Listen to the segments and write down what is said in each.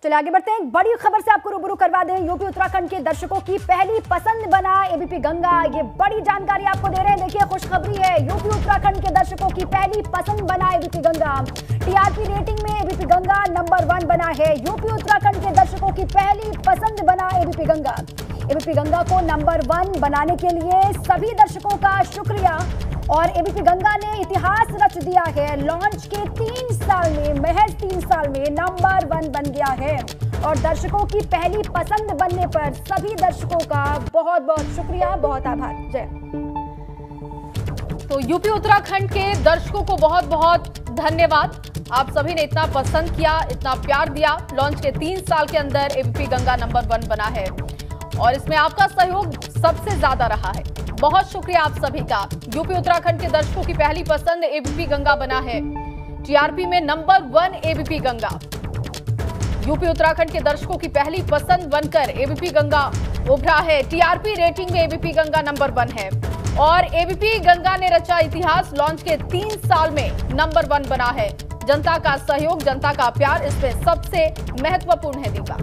चलिए आगे बढ़ते हैं। एक बड़ी खबर से आपको रूबरू करवा दें। यूपी उत्तराखंड के दर्शकों की पहली पसंद बना एबीपी गंगा। ये बड़ी जानकारी आपको दे रहे हैं। देखिए खुशखबरी है, यूपी उत्तराखंड के दर्शकों की पहली पसंद बना एबीपी गंगा। टीआरपी रेटिंग में एबीपी गंगा नंबर 1 बना है। यूपी उत्तराखंड के दर्शकों की पहली पसंद बना एबीपी गंगा। एबीपी गंगा को नंबर 1 बनाने के लिए सभी दर्शकों का शुक्रिया। और एबीपी गंगा ने इतिहास रच दिया है। लॉन्च के 3 साल में, महज 3 साल में नंबर 1 बन गया है। और दर्शकों की पहली पसंद बनने पर सभी दर्शकों का बहुत बहुत शुक्रिया, बहुत आभार। जय। तो यूपी उत्तराखंड के दर्शकों को बहुत बहुत धन्यवाद। आप सभी ने इतना पसंद किया, इतना प्यार दिया। लॉन्च के 3 साल के अंदर एबीपी गंगा नंबर 1 बना है और इसमें आपका सहयोग सबसे ज्यादा रहा है। बहुत शुक्रिया आप सभी का। यूपी उत्तराखंड के दर्शकों की पहली पसंद एबीपी गंगा बना है। टीआरपी में number 1 ABP Ganga. UP Uttarakhand के दर्शकों की पहली पसंद बनकर एबीपी गंगा उभरा है। टीआरपी रेटिंग में एबीपी गंगा नंबर 1 है और एबीपी गंगा ने रचा इतिहास। लॉन्च के 3 साल में नंबर 1 बना है। जनता का सहयोग, जनता का प्यार इसमें सबसे महत्वपूर्ण है। दीपा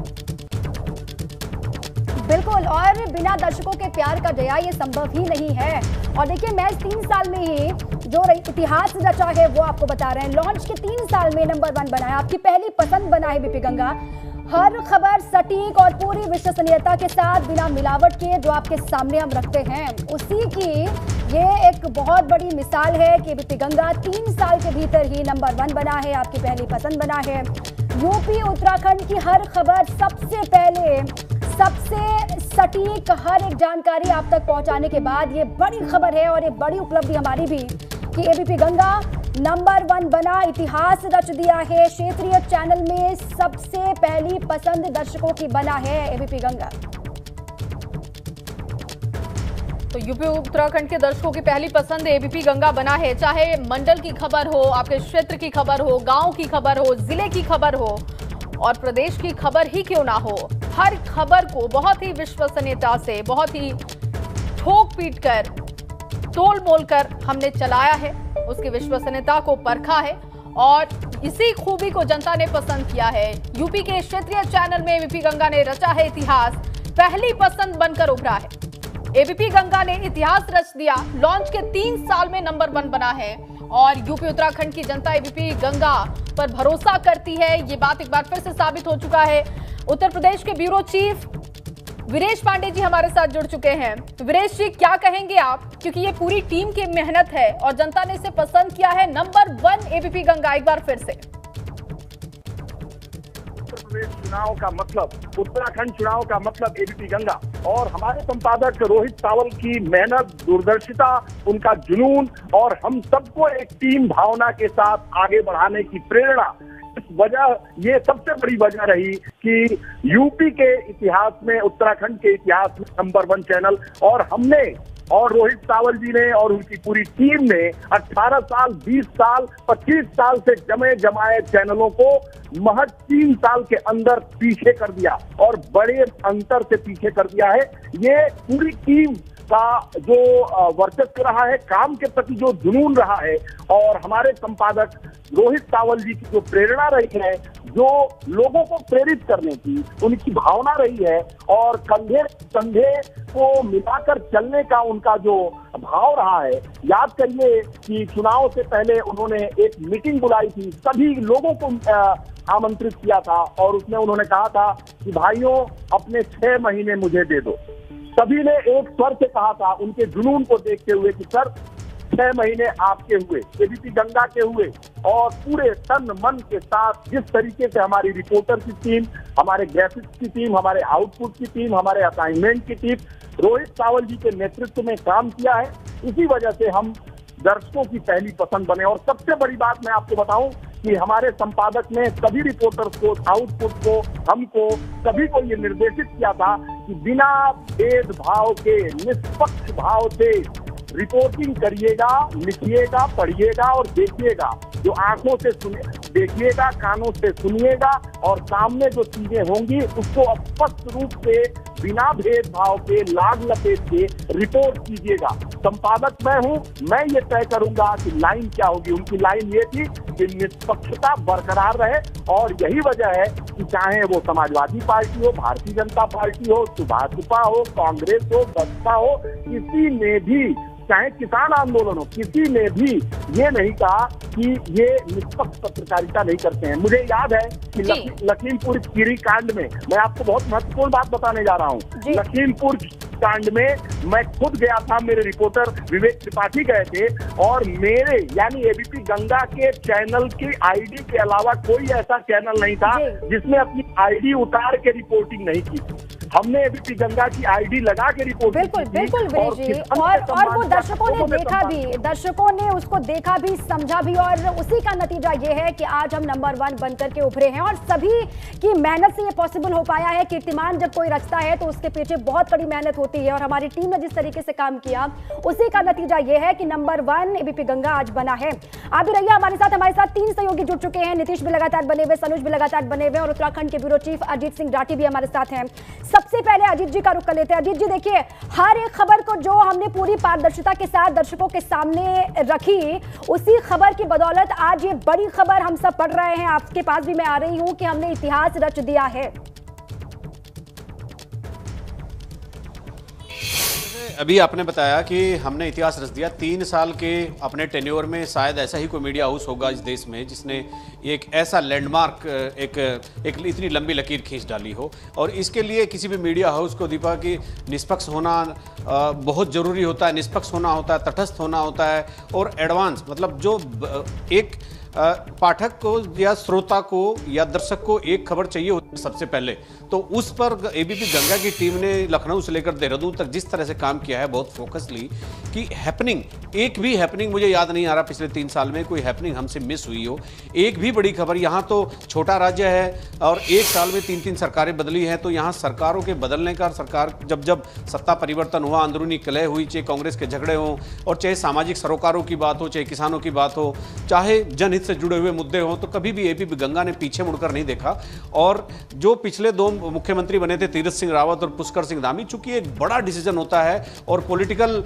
बिल्कुल, और बिना दर्शकों के प्यार का जया ये संभव ही नहीं है। और देखिए महज 3 साल में ही जो इतिहास रचा है वो आपको बता रहे हैं। लॉन्च के 3 साल में नंबर 1 बना है, आपकी पहली पसंद बना है एबीपी गंगा। हर खबर सटीक और पूरी विश्वसनीयता के साथ, बिना मिलावट के, जो आपके सामने हम रखते हैं, उसी की ये एक बहुत बड़ी मिसाल है कि एबीपी गंगा 3 साल के भीतर ही नंबर 1 बना है, आपकी पहली पसंद बना है। यूपी उत्तराखंड की हर खबर सबसे पहले, सबसे सटीक, हर एक जानकारी आप तक पहुंचाने के बाद ये बड़ी खबर है और ये बड़ी उपलब्धि हमारी भी कि एबीपी गंगा नंबर 1 बना, इतिहास रच दिया है। क्षेत्रीय चैनल में सबसे पहली पसंद दर्शकों की बना है एबीपी गंगा। तो यूपी उत्तराखंड के दर्शकों की पहली पसंद एबीपी गंगा बना है। चाहे मंडल की खबर हो, आपके क्षेत्र की खबर हो, गांव की खबर हो, जिले की खबर हो और प्रदेश की खबर ही क्यों ना हो, हर खबर को बहुत ही विश्वसनीयता से, बहुत ही ठोक पीट कर, तोल मोल कर हमने चलाया है। उसकी विश्वसनीयता को परखा है और इसी खूबी को जनता ने पसंद किया है। यूपी के क्षेत्रीय चैनल में एबीपी गंगा ने रचा है इतिहास, पहली पसंद बनकर उभरा है। एबीपी गंगा ने इतिहास रच दिया। लॉन्च के 3 साल में नंबर 1 बना है और यूपी उत्तराखंड की जनता एबीपी गंगा पर भरोसा करती है। ये बात एक बार फिर से साबित हो चुका है। उत्तर प्रदेश के ब्यूरो चीफ वीरेश पांडे जी हमारे साथ जुड़ चुके हैं। वीरेश जी, क्या कहेंगे आप, क्योंकि ये पूरी टीम की मेहनत है और जनता ने इसे पसंद किया है। नंबर 1 एबीपी गंगा एक बार फिर से। उत्तर प्रदेश चुनाव का मतलब, उत्तराखंड चुनाव का मतलब एबीपी गंगा और हमारे संपादक रोहित सावल की मेहनत, दूरदर्शिता, उनका जुनून और हम सबको एक टीम भावना के साथ आगे बढ़ाने की प्रेरणा, इस वजह, ये सबसे बड़ी वजह रही कि यूपी के इतिहास में, उत्तराखंड के इतिहास में नंबर 1 चैनल। और हमने और रोहित सावल जी ने और उनकी पूरी टीम ने 18 साल, 20 साल, 25 साल से जमे जमाए चैनलों को महज 3 साल के अंदर पीछे कर दिया और बड़े अंतर से पीछे कर दिया है। ये पूरी टीम का जो वर्चस्व रहा है, काम के प्रति जो जुनून रहा है और हमारे संपादक रोहित सावल जी की जो प्रेरणा रही है, जो लोगों को प्रेरित करने की उनकी भावना रही है और कंधे कंधे को मिलाकर चलने का उनका जो भाव रहा है। याद करिए कि चुनाव से पहले उन्होंने एक मीटिंग बुलाई थी, सभी लोगों को आमंत्रित किया था और उसमें उन्होंने कहा था कि भाइयों अपने 6 महीने मुझे दे दो। सभी ने एक स्वर से कहा था, उनके जुनून को देखते हुए, कि सर 6 महीने आपके हुए, एबीपी गंगा के हुए। और पूरे तन मन के साथ जिस तरीके से हमारी रिपोर्टर की टीम, हमारे ग्राफिक्स की टीम, हमारे आउटपुट की टीम, हमारे असाइनमेंट की टीम रोहित सावल जी के नेतृत्व में काम किया है, इसी वजह से हम दर्शकों की पहली पसंद बने। और सबसे बड़ी बात मैं आपको बताऊं कि हमारे संपादक ने सभी रिपोर्टर्स को, आउटपुट को, हमको, सभी को ये निर्देशित किया था कि बिना भेदभाव के, निष्पक्ष भाव से रिपोर्टिंग करिएगा, लिखिएगा, पढ़िएगा और देखिएगा। जो आंखों से देखिएगा, कानों से सुनिएगा और सामने जो चीजें होंगी उसको स्पष्ट रूप से बिना भेदभाव के, लाग लपेट के रिपोर्ट कीजिएगा। संपादक मैं हूं, मैं ये तय करूंगा कि लाइन क्या होगी। उनकी लाइन ये थी कि निष्पक्षता बरकरार रहे और यही वजह है कि चाहे वो समाजवादी पार्टी हो, भारतीय जनता पार्टी हो, भाजपा हो, कांग्रेस हो, बसपा हो, किसी ने भी, चाहे किसान आंदोलन हो, किसी ने भी ये नहीं कहा कि ये निष्पक्ष पत्रकारिता नहीं करते हैं। मुझे याद है कि लखीमपुर खीरी कांड में मैं आपको बहुत महत्वपूर्ण बात बताने जा रहा हूँ। लखीमपुर कांड में मैं खुद गया था, मेरे रिपोर्टर विवेक त्रिपाठी गए थे और मेरे यानी एबीपी गंगा के चैनल की आईडी के अलावा कोई ऐसा चैनल नहीं था जिसने अपनी आईडी उतार के रिपोर्टिंग नहीं की। हमने एबीपी गंगा की आईडी लगा के रिपोर्ट बिल्कुल विनीत जी, और वो दर्शकों ने देखा भी, दर्शकों ने उसको देखा भी, समझा भी और उसी का नतीजा ये है कि आज हम नंबर 1 बनकर के उभरे हैं और सभी की मेहनत से ये पॉसिबल हो पाया है। कीर्तिमान जब कोई रचता है तो उसके पीछे बहुत बड़ी मेहनत होती है और हमारी टीम ने जिस तरीके से काम किया उसी का नतीजा ये है कि नंबर 1 एबीपी गंगा आज बना है। आप भी रहिए हमारे साथ 3 सहयोगी जुड़ चुके हैं। नीतीश भी लगातार बने हुए, सनुज भी लगातार बने हुए और उत्तराखंड के ब्यूरो चीफ अजीत सिंह राठी भी हमारे साथ हैं। सबसे पहले अजीत जी का रुख कर लेते हैं। अजीत जी देखिए, हर एक खबर को जो हमने पूरी पारदर्शिता के साथ दर्शकों के सामने रखी, उसी खबर की बदौलत आज ये बड़ी खबर हम सब पढ़ रहे हैं, आपके पास भी मैं आ रही हूं कि हमने इतिहास रच दिया है। अभी आपने बताया कि हमने इतिहास रच दिया। 3 साल के अपने टेन्योर में शायद ऐसा ही कोई मीडिया हाउस होगा इस देश में जिसने एक ऐसा लैंडमार्क, एक इतनी लंबी लकीर खींच डाली हो। और इसके लिए किसी भी मीडिया हाउस को दीपा की निष्पक्ष होना बहुत ज़रूरी होता है, निष्पक्ष होना होता है, तटस्थ होना होता है और एडवांस, मतलब जो एक पाठक को या श्रोता को या दर्शक को एक खबर चाहिए होती है सबसे पहले, तो उस पर एबीपी गंगा की टीम ने लखनऊ से लेकर देहरादून तक जिस तरह से काम किया है बहुत फोकसली, कि हैपनिंग, एक भी हैपनिंग मुझे याद नहीं आ रहा पिछले 3 साल में कोई हैपनिंग हमसे मिस हुई हो। एक भी बड़ी खबर, यहाँ तो छोटा राज्य है और 1 साल में 3-3 सरकारें बदली हैं, तो यहाँ सरकारों के बदलने का, सरकार जब सत्ता परिवर्तन हुआ, अंदरूनी कलह हुई, चाहे कांग्रेस के झगड़े हों और चाहे सामाजिक सरोकारों की बात हो, चाहे किसानों की बात हो, चाहे जनहित से जुड़े हुए मुद्दे हों, तो कभी भी एबीपी गंगा ने पीछे मुड़कर नहीं देखा। और जो पिछले 2 मुख्यमंत्री बने थे, तीरथ सिंह रावत और पुष्कर सिंह धामी, चूंकि एक बड़ा डिसीजन होता है और पॉलिटिकल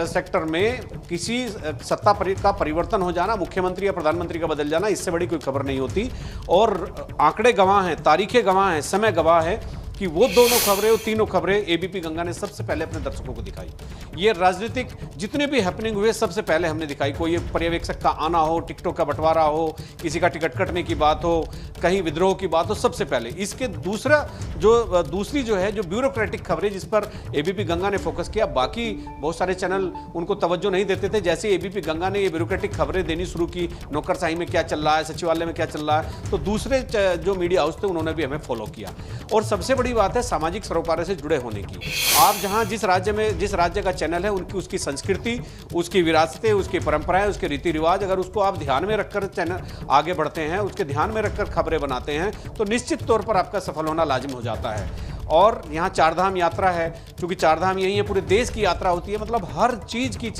सेक्टर में किसी सत्ता का परिवर्तन हो जाना, मुख्यमंत्री या प्रधानमंत्री का बदल जाना, इससे बड़ी कोई खबर नहीं होती। और आंकड़े गवाह हैं, तारीखें गवाह हैं, समय गवाह है कि वो दोनों खबरें, वो तीनों खबरें एबीपी गंगा ने सबसे पहले अपने दर्शकों को दिखाई। ये राजनीतिक जितने भी हैपनिंग हुए सबसे पहले हमने दिखाई। कोई ये पर्यवेक्षक का आना हो, टिकटों का बंटवारा हो, किसी का टिकट कटने की बात हो, कहीं विद्रोह की बात हो, सबसे पहले। इसके दूसरी जो है जो ब्यूरोक्रेटिक खबरें जिस पर एबीपी गंगा ने फोकस किया, बाकी बहुत सारे चैनल उनको तवज्जो नहीं देते थे। जैसे एबीपी गंगा ने ये ब्यूरोक्रेटिक खबरें देनी शुरू की, नौकरशाही में क्या चल रहा है, सचिवालय में क्या चल रहा है, तो दूसरे जो मीडिया हाउस थे उन्होंने भी हमें फॉलो किया। और सबसे बड़ी बात है सामाजिक सरोकारों से जुड़े होने की। आप जहां जिस राज्य का चैनल है, उनकी उसकी संस्कृति, उसकी विरासतें, उसकी परंपराएं, उसके रीति रिवाज, अगर उसको आप ध्यान में रखकर चैनल आगे बढ़ते हैं, उसके ध्यान में रखकर खबरें बनाते हैं, तो निश्चित तौर पर आपका सफल होना लाजिम हो जाता है। और यहाँ 4 धाम यात्रा है, क्योंकि 4 धाम यही है, पूरे देश की यात्रा होती है, मतलब हर चीज की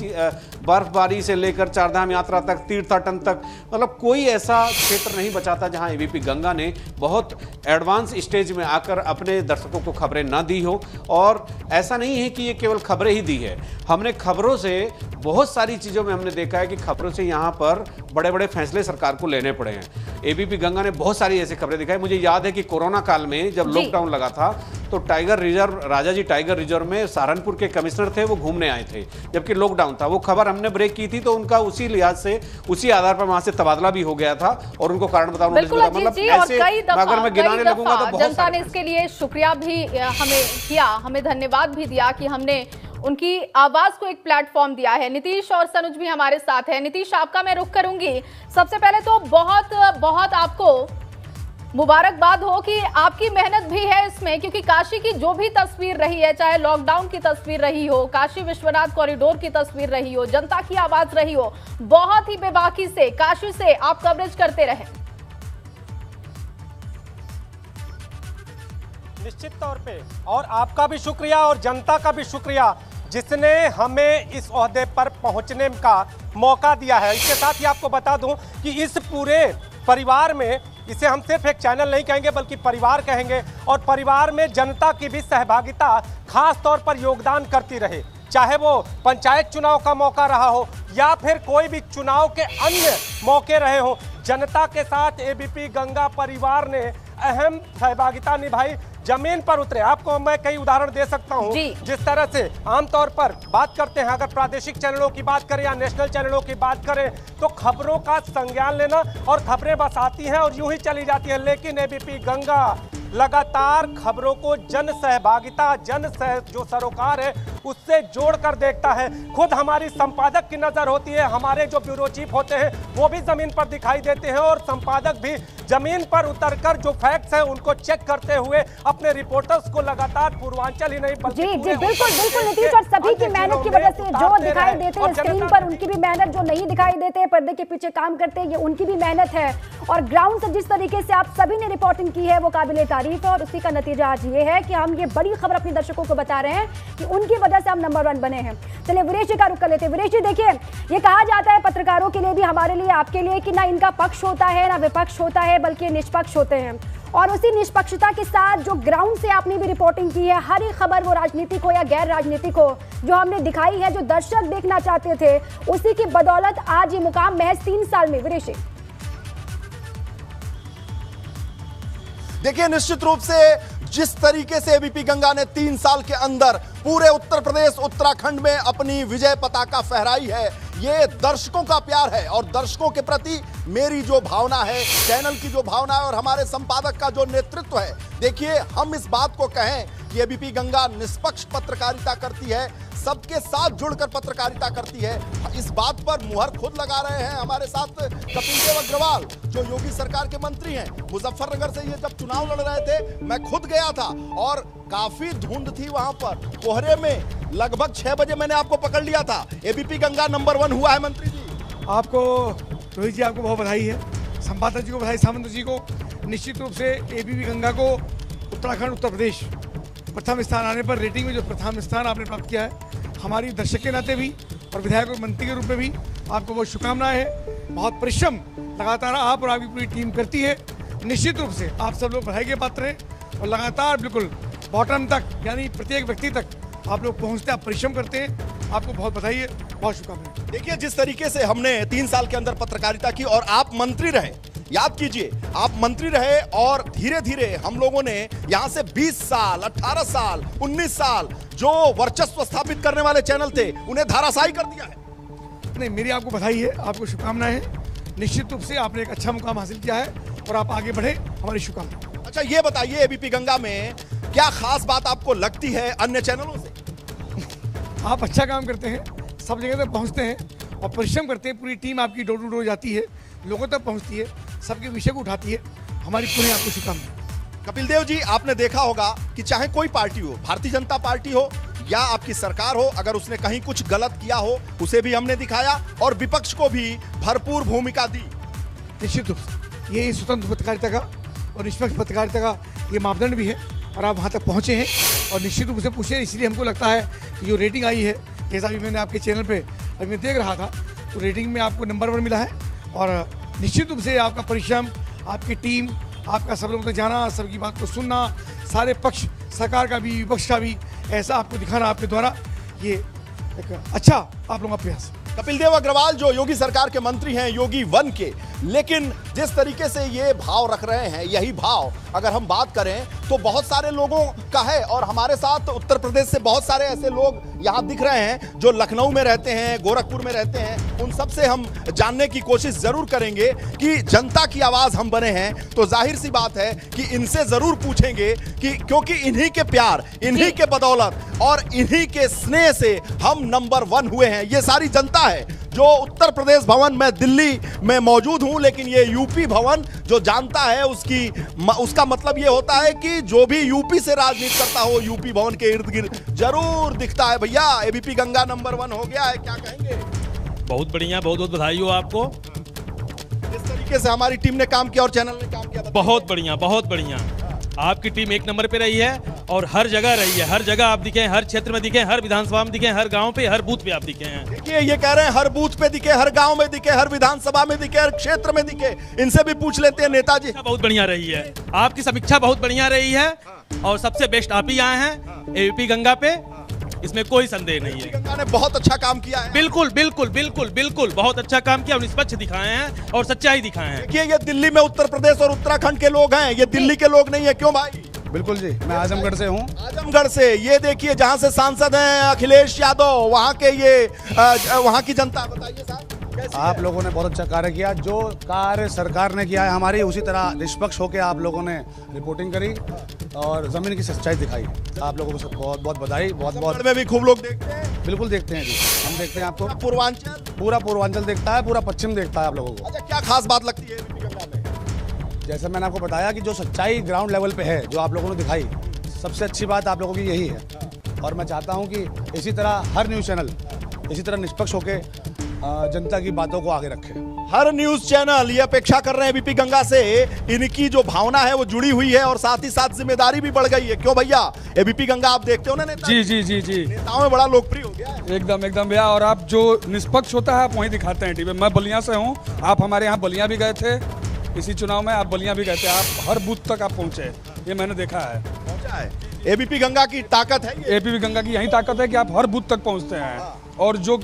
बर्फबारी से लेकर 4 धाम यात्रा तक, तीर्थाटन तक, मतलब कोई ऐसा क्षेत्र नहीं बचाता जहाँ एबीपी गंगा ने बहुत एडवांस स्टेज में आकर अपने दर्शकों को खबरें ना दी हो। और ऐसा नहीं है कि ये केवल खबरें ही दी है, हमने खबरों से बहुत सारी चीज़ों में हमने देखा है कि खबरों से यहाँ पर बड़े बड़े फैसले सरकार को लेने पड़े हैं। एबीपी गंगा ने बहुत सारी ऐसी खबरें दिखाई। मुझे याद है कि कोरोना काल में जब लॉकडाउन लगा था तो tiger reserve, Rajaji tiger reserve में सहारनपुर के कमिश्नर थे, वो घूमने आए थे जबकि लॉकडाउन था। वो खबर हमने ब्रेक की थी, तो उनका उसी लिहाज से, उसी आधार पर वहां से तबादला भी हो गया था और उनको कारण बताओ नोटिस मिला। मतलब ऐसे अगर मैं गिनाने लगूंगा तो बहुत जनता ने इसके लिए शुक्रिया भी हमें किया, हमें धन्यवाद भी दिया कि हमने उनकी आवाज को एक प्लेटफॉर्म दिया है। नीतीश और सनुज भी हमारे साथ है। नीतीश, आपका मैं रुख करूंगी। सबसे पहले तो बहुत बहुत आपको मुबारकबाद हो कि आपकी मेहनत भी है इसमें, क्योंकि काशी की जो भी तस्वीर रही है, चाहे लॉकडाउन की तस्वीर रही हो, काशी विश्वनाथ कॉरिडोर की तस्वीर रही हो, जनता की आवाज रही हो, बहुत ही बेबाकी से काशी से आप कवरेज करते रहे। निश्चित तौर पे, और आपका भी शुक्रिया और जनता का भी शुक्रिया जिसने हमें इस ओहदे पर पहुंचने का मौका दिया है। इसके साथ ही आपको बता दूं कि इस पूरे परिवार में, इसे हम सिर्फ एक चैनल नहीं कहेंगे बल्कि परिवार कहेंगे, और परिवार में जनता की भी सहभागिता खास तौर पर योगदान करती रहे, चाहे वो पंचायत चुनाव का मौका रहा हो या फिर कोई भी चुनाव के अन्य मौके रहे हो। जनता के साथ एबीपी गंगा परिवार ने अहम सहभागिता निभाई, जमीन पर उतरे। आपको मैं कई उदाहरण दे सकता हूं। जिस तरह से आमतौर पर बात करते हैं, अगर प्रादेशिक चैनलों की बात करें या नेशनल चैनलों की बात करें, तो खबरों का संज्ञान लेना और खबरें बस आती हैं और यूं ही चली जाती हैं, लेकिन एबीपी गंगा लगातार खबरों को जन सहभागिता, जो सरोकार है उससे जोड़कर देखता है। खुद हमारी संपादक की नजर होती है, हमारे जो ब्यूरो चीफ होते हैं वो भी जमीन पर दिखाई देते हैं, और संपादक भी जमीन पर उतरकर जो फैक्ट्स हैं उनको चेक करते हुए अपने रिपोर्टर्स को लगातार पूर्वांचल ही नहीं बल्कि बिल्कुल नीतीश, और सभी की मेहनत की वजह से जो दिखाई देते हैं स्क्रीन पर, उनकी भी मेहनत, जो नहीं दिखाई देते हैं पर्दे के पीछे काम करते हैं, ये उनकी भी मेहनत है। और ग्राउंड से जिस तरीके से आप सभी ने रिपोर्टिंग की है वो काबिले तारीफ है, और उसी का नतीजा आज ये है कि हम ये बड़ी खबर अपने दर्शकों को बता रहे हैं कि उनकी वजह से हम नंबर 1 बने हैं। चलिए वीरेश जी का रुख कर लेते हैं। वीरेश जी देखिए, ये कहा जाता है पत्रकारों के लिए भी, हमारे लिए, आपके लिए, कि ना इनका पक्ष होता है ना विपक्ष होता है, बल्कि निष्पक्ष होते हैं। और उसी निष्पक्षता के साथ जो ग्राउंड से आपने भी रिपोर्टिंग की है, हर एक खबर, वो राजनीतिक हो या गैर राजनीतिक हो, जो हमने दिखाई है, जो दर्शक देखना चाहते थे, उसी की बदौलत आज ये मुकाम महज 3 साल में। वीरेश जी देखिए, निश्चित रूप से जिस तरीके से एबीपी गंगा ने 3 साल के अंदर पूरे उत्तर प्रदेश, उत्तराखंड में अपनी विजय पताका फहराई है, ये दर्शकों का प्यार है। और दर्शकों के प्रति मेरी जो भावना है, चैनल की जो भावना है और हमारे संपादक का जो नेतृत्व है, देखिए हम इस बात को कहें कि एबीपी गंगा निष्पक्ष पत्रकारिता करती है, सबके साथ जुड़कर पत्रकारिता करती है। इस बात पर मुहर खुद लगा रहे हैं हमारे साथ कपिल देव अग्रवाल, जो योगी सरकार के मंत्री हैं। मुजफ्फरनगर से ये जब चुनाव लड़ रहे थे, मैं खुद गया था और काफी धुंध थी वहां पर, कोहरे में। लगभग 6 बजे मैंने आपको पकड़ लिया था। एबीपी गंगा नंबर 1 हुआ है मंत्री जी। आपको रोहित जी, आपको बहुत बधाई है, संपादक जी को बधाई, सामंत जी को। निश्चित रूप से एबीपी गंगा को उत्तराखंड, उत्तर प्रदेश प्रथम स्थान आने पर, रेटिंग में जो प्रथम स्थान आपने प्राप्त किया है, हमारी दर्शक के नाते भी और विधायक और मंत्री के रूप में भी आपको बहुत शुभकामनाएं हैं। बहुत परिश्रम लगातार आप और आपकी पूरी टीम करती है। निश्चित रूप से आप सब लोग बधाई के पात्र हैं और लगातार बिल्कुल बॉटम तक, यानी प्रत्येक व्यक्ति तक आप लोग पहुंचते, आप परिश्रम करते हैं। आपको बहुत बधाई है, बहुत शुभकामनाएं। देखिए, जिस तरीके से हमने 3 साल के अंदर पत्रकारिता की और आप मंत्री रहे, याद कीजिए आप मंत्री रहे, और धीरे धीरे हम लोगों ने यहां से 20 साल, 18 साल, 19 साल जो वर्चस्व स्थापित करने वाले चैनल थे उन्हें धाराशायी कर दिया है। नहीं, मेरी आपको बधाई है, आपको शुभकामनाएं हैं। निश्चित रूप से आपने एक अच्छा मुकाम हासिल किया है और आप आगे बढ़े, हमारी शुभकामनाएं। अच्छा, ये बताइए एबीपी गंगा में क्या खास बात आपको लगती है अन्य चैनलों से? आप अच्छा काम करते हैं, सब जगह तक पहुंचते हैं और परिश्रम करते हैं। पूरी टीम आपकी डोर टू डोर जाती है, लोगों तक पहुंचती है, सबके विषय को उठाती है। हमारी पूरी आपको शुभकामनाएं। कपिल देव जी, आपने देखा होगा कि चाहे कोई पार्टी हो, भारतीय जनता पार्टी हो या आपकी सरकार हो, अगर उसने कहीं कुछ गलत किया हो उसे भी हमने दिखाया और विपक्ष को भी भरपूर भूमिका दी। निश्चित रूप से ये स्वतंत्र पत्रकारिता का और निष्पक्ष पत्रकारिता का ये मापदंड भी है, और आप वहाँ तक पहुँचे हैं और निश्चित रूप से पूछे। इसलिए हमको लगता है कि जो रेटिंग आई है, जैसा भी मैंने आपके चैनल पे अभी मैं देख रहा था, तो रेटिंग में आपको नंबर 1 मिला है। और निश्चित रूप से आपका परिश्रम, आपकी टीम, आपका सब लोगों तक जाना, सबकी बात को सुनना, सारे पक्ष, सरकार का भी, विपक्ष का भी, ऐसा आपको दिखाना आपके द्वारा, ये एक अच्छा आप लोगों का प्रयास। कपिल देव अग्रवाल जो योगी सरकार के मंत्री हैं, योगी 1 के, लेकिन जिस तरीके से ये भाव रख रहे हैं, यही भाव अगर हम बात करें तो बहुत सारे लोगों का है। और हमारे साथ उत्तर प्रदेश से बहुत सारे ऐसे लोग यहाँ दिख रहे हैं जो लखनऊ में रहते हैं, गोरखपुर में रहते हैं। उन सब से हम जानने की कोशिश जरूर करेंगे कि जनता की आवाज हम बने हैं, तो जाहिर सी बात है कि इनसे जरूर पूछेंगे कि, क्योंकि इन्हीं के प्यार, इन्हीं के बदौलत और इन्हीं के स्नेह से हम नंबर 1 हुए हैं। ये सारी जनता है जो उत्तर प्रदेश भवन में दिल्ली में मौजूद हूं, लेकिन ये यूपी भवन जो जानता है उसका मतलब ये होता है कि जो भी यूपी से राजनीति करता हो, यूपी भवन के इर्द गिर्द जरूर दिखता है। भैया, एबीपी गंगा नंबर 1 हो गया है, क्या कहेंगे? बहुत बढ़िया, बहुत बहुत बधाई हो आपको। इस तरीके से हमारी टीम ने काम किया और चैनल ने काम किया, बहुत बढ़िया, बहुत बढ़िया। आपकी टीम एक नंबर पे रही है और हर जगह रही है। हर जगह आप दिखे, हर क्षेत्र में दिखे, हर विधानसभा में दिखे, हर गांव पे, हर बूथ पे आप दिखे हैं। देखिए ये कह रहे हैं हर बूथ पे दिखे, हर गांव में दिखे, हर विधानसभा में दिखे, हर क्षेत्र में दिखे। इनसे भी पूछ लेते हैं नेताजी। बहुत बढ़िया रही है, आपकी समीक्षा बहुत बढ़िया रही है और सबसे बेस्ट आप ही आए हैं एबीपी गंगा पे, इसमें कोई संदेह नहीं है। गंगा ने बहुत अच्छा काम किया है। बिल्कुल बिल्कुल बिल्कुल बिल्कुल बहुत अच्छा काम किया और निष्पक्ष दिखाए हैं और सच्चाई दिखाए हैं। देखिए ये दिल्ली में उत्तर प्रदेश और उत्तराखंड के लोग हैं, ये दिल्ली के लोग नहीं है। क्यों भाई? बिल्कुल जी, मैं आजमगढ़ से हूँ। आजमगढ़ से। ये देखिए जहां से सांसद हैं अखिलेश यादव, वहां के ये वहां की जनता, बताइए साहब आप लोगों ने बहुत अच्छा कार्य किया। जो कार्य सरकार ने किया है हमारी, उसी तरह निष्पक्ष होकर आप लोगों ने रिपोर्टिंग करी और जमीन की सच्चाई दिखाई। आप लोगों को बहुत बहुत बधाई। बहुत बहुत में भी खूब लोग देखते हैं। बिल्कुल देखते हैं जी, हम देखते हैं आपको। पूर्वांचल, पूरा पूर्वांचल देखता है, पूरा पश्चिम देखता है आप लोगों को। अच्छा क्या खास बात लगती है एबीपी गंगा में? जैसे मैंने आपको बताया कि जो सच्चाई ग्राउंड लेवल पे है, जो आप लोगों ने दिखाई, सबसे अच्छी बात आप लोगों की यही है। और मैं चाहता हूँ कि इसी तरह हर न्यूज़ चैनल इसी तरह निष्पक्ष होकर जनता की बातों को आगे रखे। हर न्यूज चैनल ये अपेक्षा कर रहे हैं एबीपी गंगा से, इनकी जो भावना है वो जुड़ी हुई है और साथ ही साथ जिम्मेदारी भी बढ़ गई है। क्यों भैया? एबीपी गंगा आप देखते हो ना नेता? जी जी जी जी, नेताओं में बड़ा लोकप्रिय हो गया है। एकदम एकदम भैया। और आप जो निष्पक्ष होता है आप वहीं दिखाते हैं टीवी। मैं बलिया से हूँ, आप हमारे यहाँ बलिया भी गए थे इसी चुनाव में, आप बलिया भी गए थे, आप हर बूथ तक आप पहुँचे, ये मैंने देखा है। पहुंचा है। एबीपी गंगा की ताकत है। एबीपी गंगा की यही ताकत है कि आप हर बूथ तक पहुँचते हैं और जो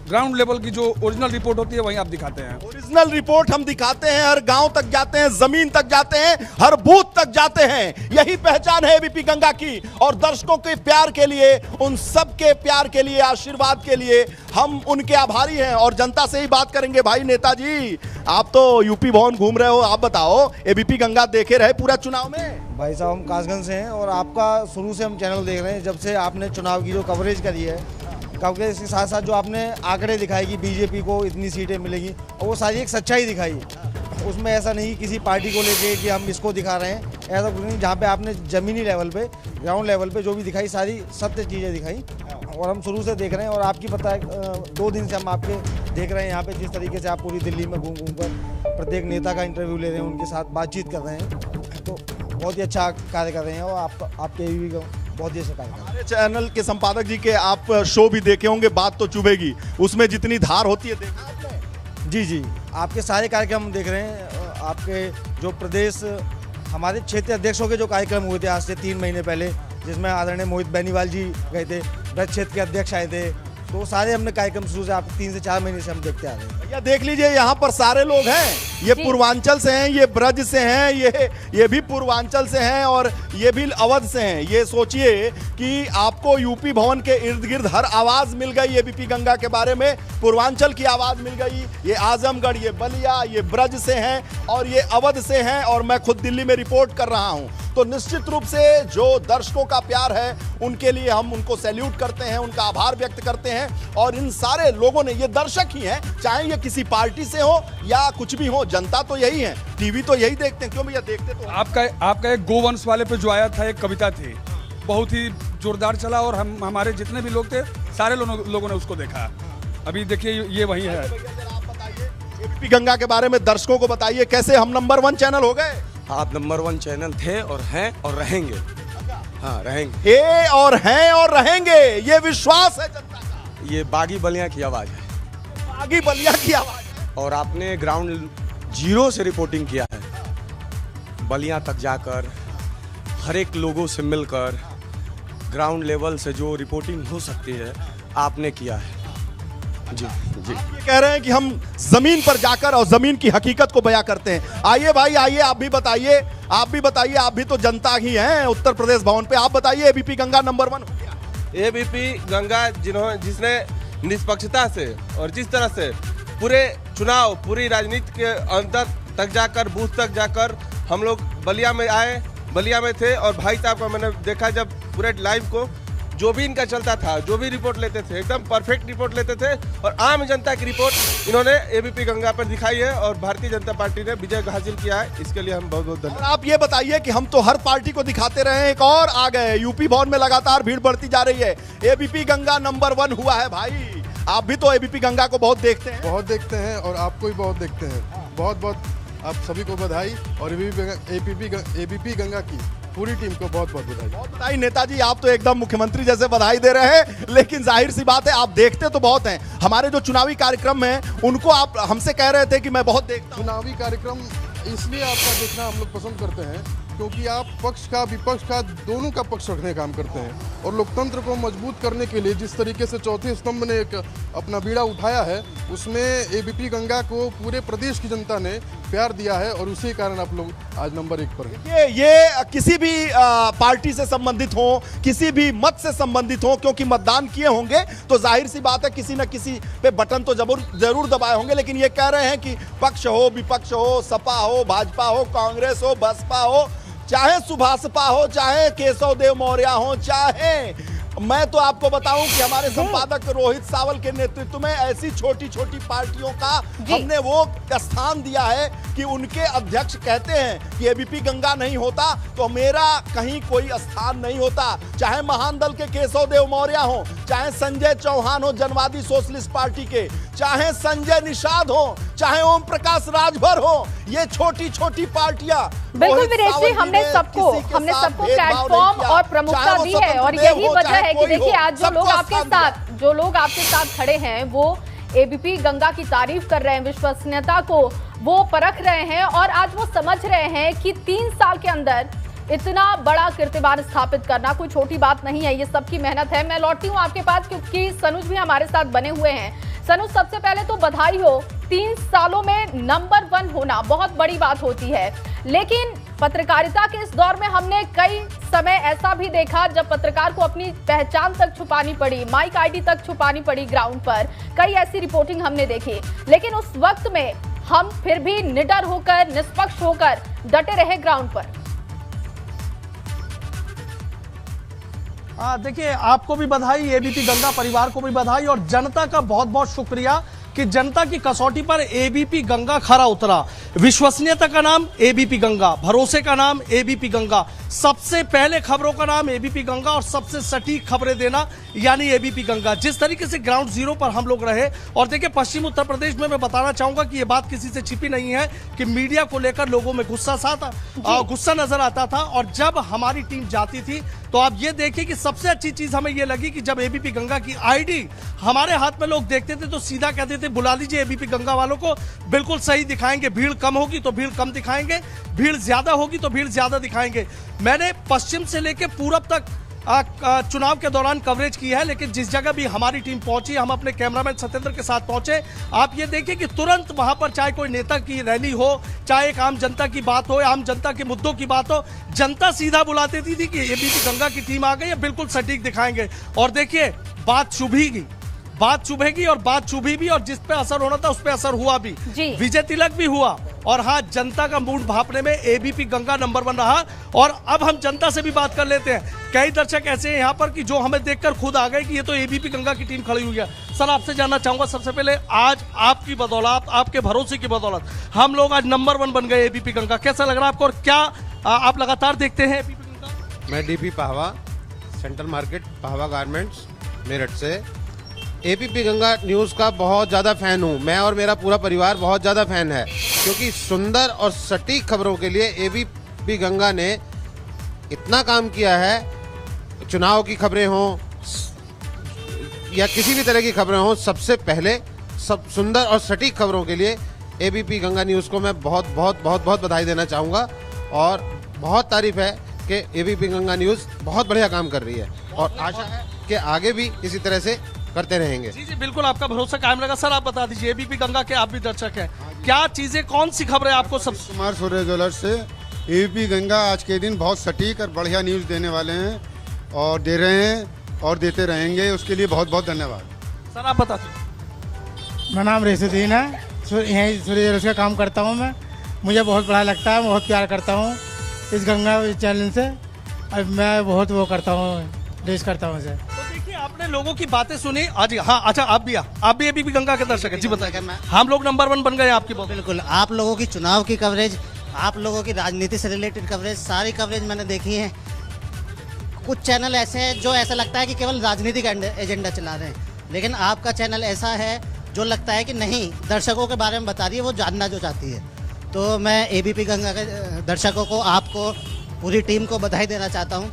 ग्राउंड लेवल की जो ओरिजिनल रिपोर्ट होती है वहीं आप दिखाते हैं। ओरिजिनल रिपोर्ट हम दिखाते हैं, हर गांव तक जाते हैं, जमीन तक जाते हैं, हर बूथ तक जाते हैं। यही पहचान है एबीपी गंगा की। और दर्शकों के प्यार के लिए, उन सब के प्यार के लिए, आशीर्वाद के लिए हम उनके आभारी हैं। और जनता से ही बात करेंगे। भाई नेताजी, आप तो यूपी भवन घूम रहे हो, आप बताओ एबीपी गंगा देखे रहे पूरा चुनाव में? भाई साहब हम कासगंज से हैं और आपका शुरू से हम चैनल देख रहे हैं, जब से आपने चुनाव की जो कवरेज करी है, कवरेज के साथ साथ जो आपने आंकड़े दिखाए कि बीजेपी को इतनी सीटें मिलेगी, और वो सारी एक सच्चाई दिखाई। उसमें ऐसा नहीं किसी पार्टी को लेके कि हम इसको दिखा रहे हैं, ऐसा कुछ नहीं। जहाँ पे आपने ज़मीनी लेवल पे, ग्राउंड लेवल पे जो भी दिखाई, सारी सत्य चीज़ें दिखाई और हम शुरू से देख रहे हैं। और आपकी पता है 2 दिन से हम आपके देख रहे हैं यहाँ पे, जिस तरीके से आप पूरी दिल्ली में घूम घूम कर प्रत्येक नेता का इंटरव्यू ले रहे हैं, उनके साथ बातचीत कर रहे हैं, तो बहुत ही अच्छा कार्य कर रहे हैं। और आपके भी बहुत ही अच्छा कार्य कर रहे हैं। हमारे चैनल के संपादक जी के आप शो भी देखे होंगे, बात तो चुभेगी, उसमें जितनी धार होती है देखा आपने? जी जी, आपके सारे कार्यक्रम हम देख रहे हैं। आपके जो प्रदेश हमारे क्षेत्रीय अध्यक्षों के जो कार्यक्रम हुए थे आज से 3 महीने पहले, जिसमें आदरणीय मोहित बेनीवाल जी गए थे, ब्रज क्षेत्र के अध्यक्ष आए थे, तो सारे हमने कार्यक्रम शुरू से आप 3 से 4 महीने से हम देखते आ रहे हैं। भैया देख लीजिए, यहाँ पर सारे लोग हैं, ये पूर्वांचल से हैं, ये ब्रज से हैं, ये भी पूर्वांचल से हैं और ये भी अवध से हैं। ये सोचिए कि आपको यूपी भवन के इर्द गिर्द हर आवाज मिल गई एबीपी गंगा के बारे में, पूर्वांचल की आवाज मिल गई। ये आजमगढ़, ये बलिया, ये ब्रज से हैं और ये अवध से हैं और मैं खुद दिल्ली में रिपोर्ट कर रहा हूँ। तो निश्चित रूप से जो दर्शकों का प्यार है उनके लिए हम उनको सैल्यूट करते हैं, उनका आभार व्यक्त करते हैं। और इन सारे लोगों ने, ये दर्शक ही हैं, चाहे ये किसी पार्टी से हो या कुछ भी हो, जनता तो यही है, टीवी तो यही देखते हैं। क्यों भैया? देखते तो आपका एक गोवंश वाले पे जो आया था, एक कविता थी, बहुत ही जोरदार चला और हमारे जितने भी लोग थे सारे लोगों ने उसको देखा। अभी देखिए ये वही है। आप बताइए एबीपी गंगा के बारे में, दर्शकों को बताइए कैसे हम नंबर 1 चैनल हो गए। आप नंबर 1 चैनल थे और हैं और रहेंगे। हाँ, रहेंगे। हे और हैं और रहेंगे, ये विश्वास है जनता का। ये बागी बलिया की आवाज है। बागी बलिया की आवाज है। और आपने ग्राउंड जीरो से रिपोर्टिंग किया है, बलिया तक जाकर हर एक लोगों से मिलकर ग्राउंड लेवल से जो रिपोर्टिंग हो सकती है आपने किया है। जी जी, आप ये कह रहे हैं कि हम जमीन पर जाकर और जमीन की हकीकत को बयां करते हैं। आइए भाई, आइए आप भी बताइए, आप भी तो जनता ही हैं उत्तर प्रदेश भवन पे। आप बताइए एबीपी गंगा नंबर 1 हो गया। एबीपी गंगा जिसने निष्पक्षता से और जिस तरह से पूरे चुनाव, पूरी राजनीति के अंदर तक जाकर, बूथ तक जाकर हम लोग बलिया में आए, बलिया में थे और भाई साहब का मैंने देखा जब पूरे लाइव को, जो भी इनका चलता था, जो भी रिपोर्ट लेते थे, एकदम परफेक्ट रिपोर्ट लेते थे और आम जनता की रिपोर्ट इन्होंने एबीपी गंगा पर दिखाई है और भारतीय जनता पार्टी ने विजय हासिल किया है। इसके लिए हम बहुत बहुत धन्यवाद। आप ये बताइए कि हम तो हर पार्टी को दिखाते रहे, एक और आ गए, यूपी भवन में लगातार भीड़ बढ़ती जा रही है, एबीपी गंगा नंबर 1 हुआ है। भाई आप भी तो एबीपी गंगा को बहुत देखते हैं। बहुत देखते हैं और आपको भी बहुत देखते हैं। बहुत बहुत आप सभी को बधाई और एबीपी गंगा की पूरी टीम को बहुत बहुत बधाई। बहुत बधाई नेताजी, आप तो एकदम मुख्यमंत्री जैसे बधाई दे रहे हैं, लेकिन जाहिर सी बात है आप देखते तो बहुत हैं। हमारे जो चुनावी कार्यक्रम हैं उनको आप हमसे कह रहे थे कि मैं बहुत देखता हूं। चुनावी कार्यक्रम इसलिए आपका देखना हम लोग पसंद करते हैं क्योंकि आप पक्ष का विपक्ष का दोनों का पक्ष रखने का काम करते हैं और लोकतंत्र को मजबूत करने के लिए जिस तरीके से चौथे स्तंभ ने एक अपना बीड़ा उठाया है उसमें एबीपी गंगा को पूरे प्रदेश की जनता ने प्यार दिया है और उसी कारण आप लोग आज नंबर 1 पर हैं। ये किसी भी पार्टी से संबंधित हो, किसी भी मत से संबंधित हो, क्योंकि मतदान किए होंगे तो जाहिर सी बात है किसी न किसी पे बटन तो जरूर दबाए होंगे। लेकिन ये कह रहे हैं कि पक्ष हो, विपक्ष हो, सपा हो, भाजपा हो, कांग्रेस हो, बसपा हो, चाहे सुभाषपा हो, चाहे केशव देव मौर्य हो, चाहे मैं तो आपको बताऊं कि हमारे संपादक रोहित सावल के नेतृत्व में ऐसी छोटी छोटी पार्टियों का हमने वो स्थान दिया है कि उनके अध्यक्ष कहते हैं कि एबीपी गंगा नहीं होता तो मेरा कहीं कोई स्थान नहीं होता। चाहे महान दल के केशव देव मौर्य हो, चाहे संजय चौहान हो जनवादी सोशलिस्ट पार्टी के, चाहे संजय निषाद हो, चाहे ओम प्रकाश राजभर हो, ये छोटी छोटी पार्टियां। बिल्कुल वीरेश जी, हमने सबको प्लेटफॉर्म और प्रमुखता दी है और यही वजह है कि देखिए आज जो लोग आपके साथ खड़े हैं वो एबीपी गंगा की तारीफ कर रहे हैं, विश्वसनीयता को वो परख रहे हैं और आज वो समझ रहे हैं कि 3 साल के अंदर इतना बड़ा कीर्तिमान स्थापित करना कोई छोटी बात नहीं है, ये सबकी मेहनत है। मैं लौटती हूँ आपके पास क्योंकि सनुज भी हमारे साथ बने हुए हैं। सनुज, सबसे पहले तो बधाई हो, 3 सालों में नंबर 1 होना बहुत बड़ी बात होती है, लेकिन पत्रकारिता के इस दौर में हमने कई समय ऐसा भी देखा जब पत्रकार को अपनी पहचान तक छुपानी पड़ी, माइक आईडी तक छुपानी पड़ी ग्राउंड पर, कई ऐसी रिपोर्टिंग हमने देखी, लेकिन उस वक्त में हम फिर भी निडर होकर, निष्पक्ष होकर डटे रहे ग्राउंड पर। देखिए, आपको भी बधाई, एबीपी गंगा परिवार को भी बधाई और जनता का बहुत बहुत शुक्रिया कि जनता की कसौटी पर एबीपी गंगा खरा उतरा। विश्वसनीयता का नाम एबीपी गंगा, भरोसे का नाम एबीपी गंगा, सबसे पहले खबरों का नाम एबीपी गंगा और सबसे सटीक खबरें देना यानी एबीपी गंगा। जिस तरीके से ग्राउंड जीरो पर हम लोग रहे और देखिए पश्चिम उत्तर प्रदेश में मैं बताना चाहूंगा कि ये बात किसी से छिपी नहीं है कि मीडिया को लेकर लोगों में गुस्सा नजर आता था और जब हमारी टीम जाती थी तो आप ये देखिए कि सबसे अच्छी चीज हमें ये लगी कि जब एबीपी गंगा की आईडी हमारे हाथ में लोग देखते थे तो सीधा कहते थे बुला लीजिए एबीपी गंगा वालों को, बिल्कुल सही दिखाएंगे, भीड़ कम होगी तो भीड़ कम दिखाएंगे, भीड़ ज्यादा होगी तो भीड़ ज्यादा दिखाएंगे। मैंने पश्चिम से लेकर पूरब तक चुनाव के दौरान कवरेज की है, लेकिन जिस जगह भी हमारी टीम पहुंची, हम अपने कैमरामैन सत्येंद्र के साथ पहुंचे, आप ये देखिए कि तुरंत वहां पर चाहे कोई नेता की रैली हो, चाहे एक आम जनता की बात हो, आम जनता के मुद्दों की बात हो, जनता सीधा बुलाती थी कि एबीपी गंगा की टीम आ गई है, बिल्कुल सटीक दिखाएंगे। और देखिए बात चुभेगी और बात चुभी भी और जिस पे असर होना था उस पे असर हुआ भी, विजय तिलक भी हुआ और हाँ, जनता का मूड भापने में एबीपी गंगा नंबर 1 रहा। और अब हम जनता से भी बात कर लेते हैं। कई दर्शक ऐसे हैं यहाँ पर कि जो हमें देखकर खुद आ गए कि ये तो एबीपी गंगा की टीम खड़ी हुई है। सर, आपसे जानना चाहूंगा सबसे पहले, आज आपकी बदौलत, आपके भरोसे की बदौलत हम लोग आज नंबर 1 बन गए एबीपी गंगा, कैसा लग रहा है आपको और क्या आप लगातार देखते हैं एबीपी गंगा? मैं DP Pahwa, central market, Pahwa garments, Meerut से एबीपी गंगा न्यूज़ का बहुत ज़्यादा फ़ैन हूँ। मैं और मेरा पूरा परिवार बहुत ज़्यादा फ़ैन है क्योंकि सुंदर और सटीक खबरों के लिए एबीपी गंगा ने इतना काम किया है। चुनाव की खबरें हों या किसी भी तरह की खबरें हों, सबसे पहले सब सुंदर और सटीक खबरों के लिए एबीपी गंगा न्यूज़ को मैं बहुत बहुत बहुत बहुत बधाई देना चाहूँगा और बहुत तारीफ़ है कि एबीपी गंगा न्यूज़ बहुत बढ़िया काम कर रही है और आशा है कि आगे भी इसी तरह से करते रहेंगे। जी बिल्कुल, आपका भरोसा कायम रहेगा। सर, आप बता दीजिए, एबीपी गंगा के आप भी दर्शक हैं, क्या चीजें, कौन सी खबरें आपको सब? कुमार सूर्य ज्वेलर्स से। एबीपी गंगा आज के दिन बहुत सटीक और बढ़िया न्यूज़ देने वाले हैं और दे रहे हैं और देते रहेंगे, उसके लिए बहुत बहुत धन्यवाद। सर, आप बता दीजिए। मेरा नाम रेसुद्दीन है, यहीं सूर्य ज्वेलर्स का काम करता हूँ मैं। मुझे बहुत बड़ा लगता है, बहुत प्यार करता हूँ इस गंगा चैनल से, और मैं बहुत वो करता हूँ, रेस करता हूँ इसे। आपने लोगों की बातें सुनी आज? हाँ, अच्छा, आप भी एबीपी गंगा के दर्शक हैं, जी बताइए। हम लोग नंबर 1 बन गए आपकी बात। बिल्कुल, आप लोगों की चुनाव की कवरेज, आप लोगों की राजनीति से रिलेटेड कवरेज, सारी कवरेज मैंने देखी है। कुछ चैनल ऐसे हैं जो ऐसा लगता है कि केवल राजनीतिक एजेंडा चला रहे हैं, लेकिन आपका चैनल ऐसा है जो लगता है कि नहीं, दर्शकों के बारे में बता रही है, वो जानना जो चाहती है। तो मैं एबीपी गंगा के दर्शकों को, आपको पूरी टीम को बधाई देना चाहता हूँ।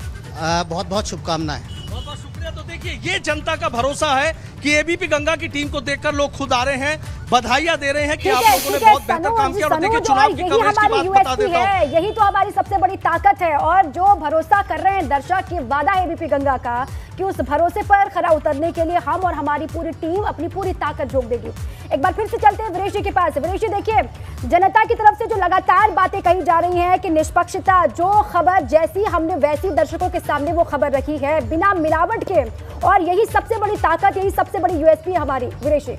बहुत बहुत शुभकामनाएं। बहुत बहुत शुक्रिया। तो देखिए, ये जनता का भरोसा है कि एबीपी गंगा की टीम को देखकर लोग खुद आ रहे हैं, बधाइयां दे रहे हैं कि आप लोगों ने बहुत बेहतर काम किया। और देखिए, चुनाव की कवरेज की बात बता देता हूं, यही तो हमारी सबसे बड़ी ताकत है। और जो भरोसा कर रहे हैं दर्शक, ये वादा है एबीपी गंगा का कि उस भरोसे पर खरा उतरने के लिए हम और हमारी पूरी टीम अपनी पूरी ताकत झोंक देगी। एक बार फिर से चलते हैं वीरेश जी के पास। वीरेश जी, देखिए, जनता की तरफ से जो लगातार बातें कही जा रही हैं कि निष्पक्षता, जो खबर जैसी हमने वैसी दर्शकों के सामने वो खबर रखी है, बिना मिलावट के, और यही सबसे बड़ी ताकत, यही सबसे बड़ी यूएसपी है हमारी। वीरेश जी,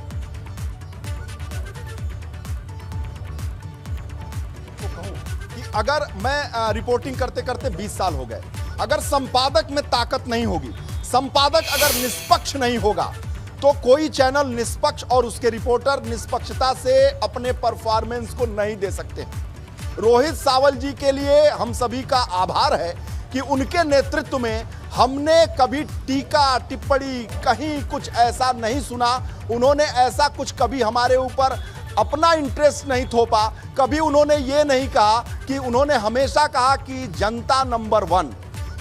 अगर मैं रिपोर्टिंग करते करते 20 साल हो गए, अगर संपादक में ताकत नहीं होगी, संपादक अगर निष्पक्ष नहीं होगा, तो कोई चैनल निष्पक्ष और उसके रिपोर्टर निष्पक्षता से अपने परफॉर्मेंस को नहीं दे सकते। रोहित सावल जी के लिए हम सभी का आभार है कि उनके नेतृत्व में हमने कभी टीका टिप्पणी कहीं कुछ ऐसा नहीं सुना। उन्होंने ऐसा कुछ कभी हमारे ऊपर अपना इंटरेस्ट नहीं थोपा। कभी उन्होंने ये नहीं कहा कि, उन्होंने हमेशा कहा कि जनता नंबर 1,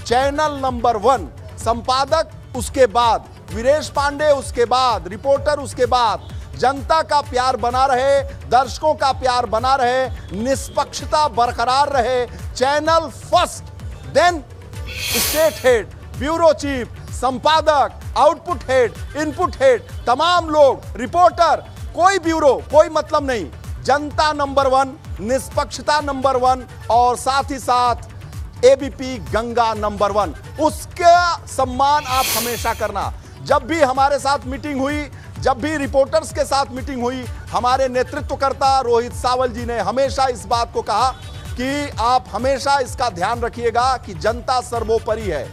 चैनल नंबर 1, संपादक उसके बाद, वीरेश पांडे उसके बाद, रिपोर्टर उसके बाद, जनता का प्यार बना रहे, दर्शकों का प्यार बना रहे, निष्पक्षता बरकरार रहे, channel first, then state head, bureau chief, संपादक, आउटपुट हेड, इनपुट हेड, तमाम लोग, रिपोर्टर, कोई ब्यूरो, कोई मतलब नहीं, जनता नंबर 1, निष्पक्षता नंबर 1, और साथ ही साथ एबीपी गंगा नंबर 1। उसका सम्मान आप हमेशा करना। जब भी हमारे साथ मीटिंग हुई, जब भी रिपोर्टर्स के साथ मीटिंग हुई, हमारे नेतृत्वकर्ता रोहित सावल जी ने हमेशा इस बात को कहा कि आप हमेशा इसका ध्यान रखिएगा कि जनता सर्वोपरि है,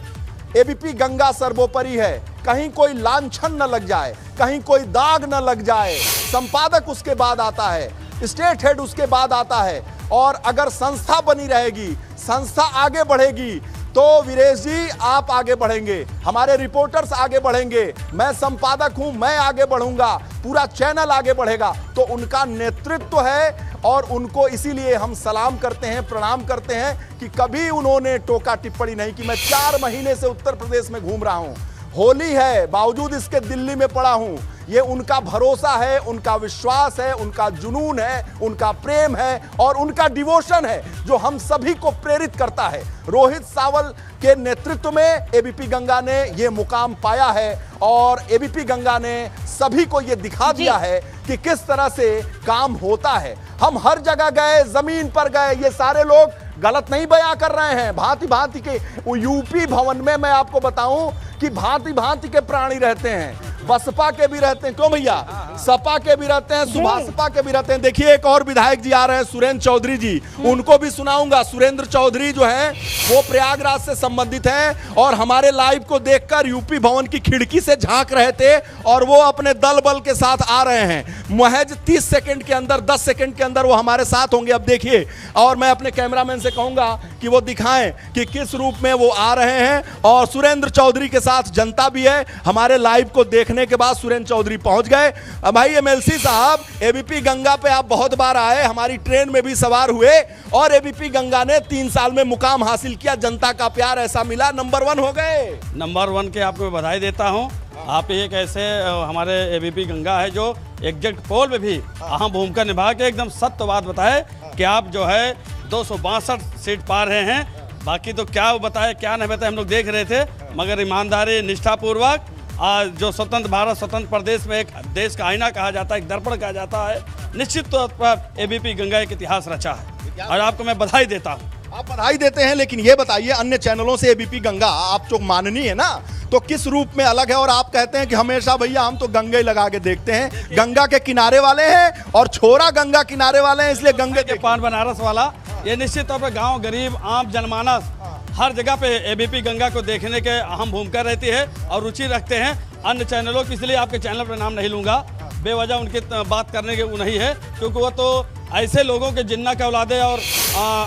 एबीपी गंगा सर्वोपरि है, कहीं कोई लांछन न लग जाए, कहीं कोई दाग न लग जाए। संपादक उसके बाद आता है, स्टेट हेड उसके बाद आता है, और अगर संस्था बनी रहेगी, संस्था आगे बढ़ेगी, तो वीरेश जी आप आगे बढ़ेंगे, हमारे रिपोर्टर्स आगे बढ़ेंगे, मैं संपादक हूं, मैं आगे बढ़ूंगा, पूरा चैनल आगे बढ़ेगा। तो उनका नेतृत्व है और उनको इसीलिए हम सलाम करते हैं, प्रणाम करते हैं कि कभी उन्होंने टोका टिप्पणी नहीं की। मैं 4 महीने से उत्तर प्रदेश में घूम रहा हूं, होली है, बावजूद इसके दिल्ली में पड़ा हूं। ये उनका भरोसा है, उनका विश्वास है, उनका जुनून है, उनका प्रेम है और उनका डिवोशन है, जो हम सभी को प्रेरित करता है। रोहित सावल के नेतृत्व में एबीपी गंगा ने ये मुकाम पाया है और एबीपी गंगा ने सभी को ये दिखा दिया है कि किस तरह से काम होता है। हम हर जगह गए, जमीन पर गए, ये सारे लोग गलत नहीं बयां कर रहे हैं। भांति भांति के यूपी भवन में मैं आपको बताऊं कि भांति भांति के प्राणी रहते हैं, बसपा के भी रहते हैं, क्यों भैया, सपा के भी रहते हैं, सुभाषपा के भी रहते हैं। देखिए, एक और विधायक जी आ रहे हैं, सुरेंद्र चौधरी जी, उनको भी सुनाऊंगा। सुरेंद्र चौधरी जो हैं वो प्रयागराज से संबंधित हैं और हमारे लाइव को देखकर यूपी भवन की खिड़की से झांक रहे थे और वो अपने दल बल के साथ आ रहे हैं। महज 30 सेकंड के अंदर, 10 सेकंड के अंदर वो हमारे साथ होंगे। अब देखिए, और मैं अपने कैमरामैन से कहूंगा कि वो दिखाएं कि किस रूप में वो आ रहे हैं। और सुरेंद्र चौधरी के साथ जनता भी है। हमारे लाइव को देखने के बाद सुरेंद्र चौधरी पहुंच गए। भाई एमएलसी साहब, एबीपी गंगा पे आप बहुत बार आए, हमारी ट्रेन में भी सवार हुए और एबीपी गंगा ने 3 साल में मुकाम हासिल किया, जनता का प्यार ऐसा मिला, नंबर 1 हो गए। नंबर 1 के आपको बधाई देता हूं। आप एक ऐसे हमारे एबीपी गंगा है जो एग्जैक्ट पोल में भी अहम भूमिका निभा के एकदम सत्य बात बताए कि आप जो है 262 सीट पा रहे हैं। बाकी तो क्या बताए क्या नहीं बताए हम लोग देख रहे थे, मगर ईमानदारी, निष्ठापूर्वक आज जो स्वतंत्र भारत, स्वतंत्र प्रदेश में एक देश का आईना कहा जाता है, एक दर्पण कहा जाता है, निश्चित तौर पर एबीपी गंगा एक इतिहास रचा है और आपको मैं बधाई देता हूँ। आप बधाई देते हैं, लेकिन ये बताइए, अन्य चैनलों से एबीपी गंगा आप जो माननीय है ना, तो किस रूप में अलग है? और आप कहते हैं कि हमेशा भैया हम तो गंगे लगा के देखते हैं, गंगा के किनारे वाले हैं और छोरा गंगा किनारे वाले हैं, इसलिए गंगे के पान बनारस वाला। ये निश्चित तौर पर गांव, गरीब, आम जनमानस हर जगह पे एबीपी गंगा को देखने के अहम भूमिका रहती है और रुचि रखते हैं। अन्य चैनलों की, इसलिए आपके चैनल पर नाम नहीं लूंगा, बेवजह उनकी बात करने के वो नहीं है, क्योंकि वो तो ऐसे लोगों के जिन्ना के औलादे और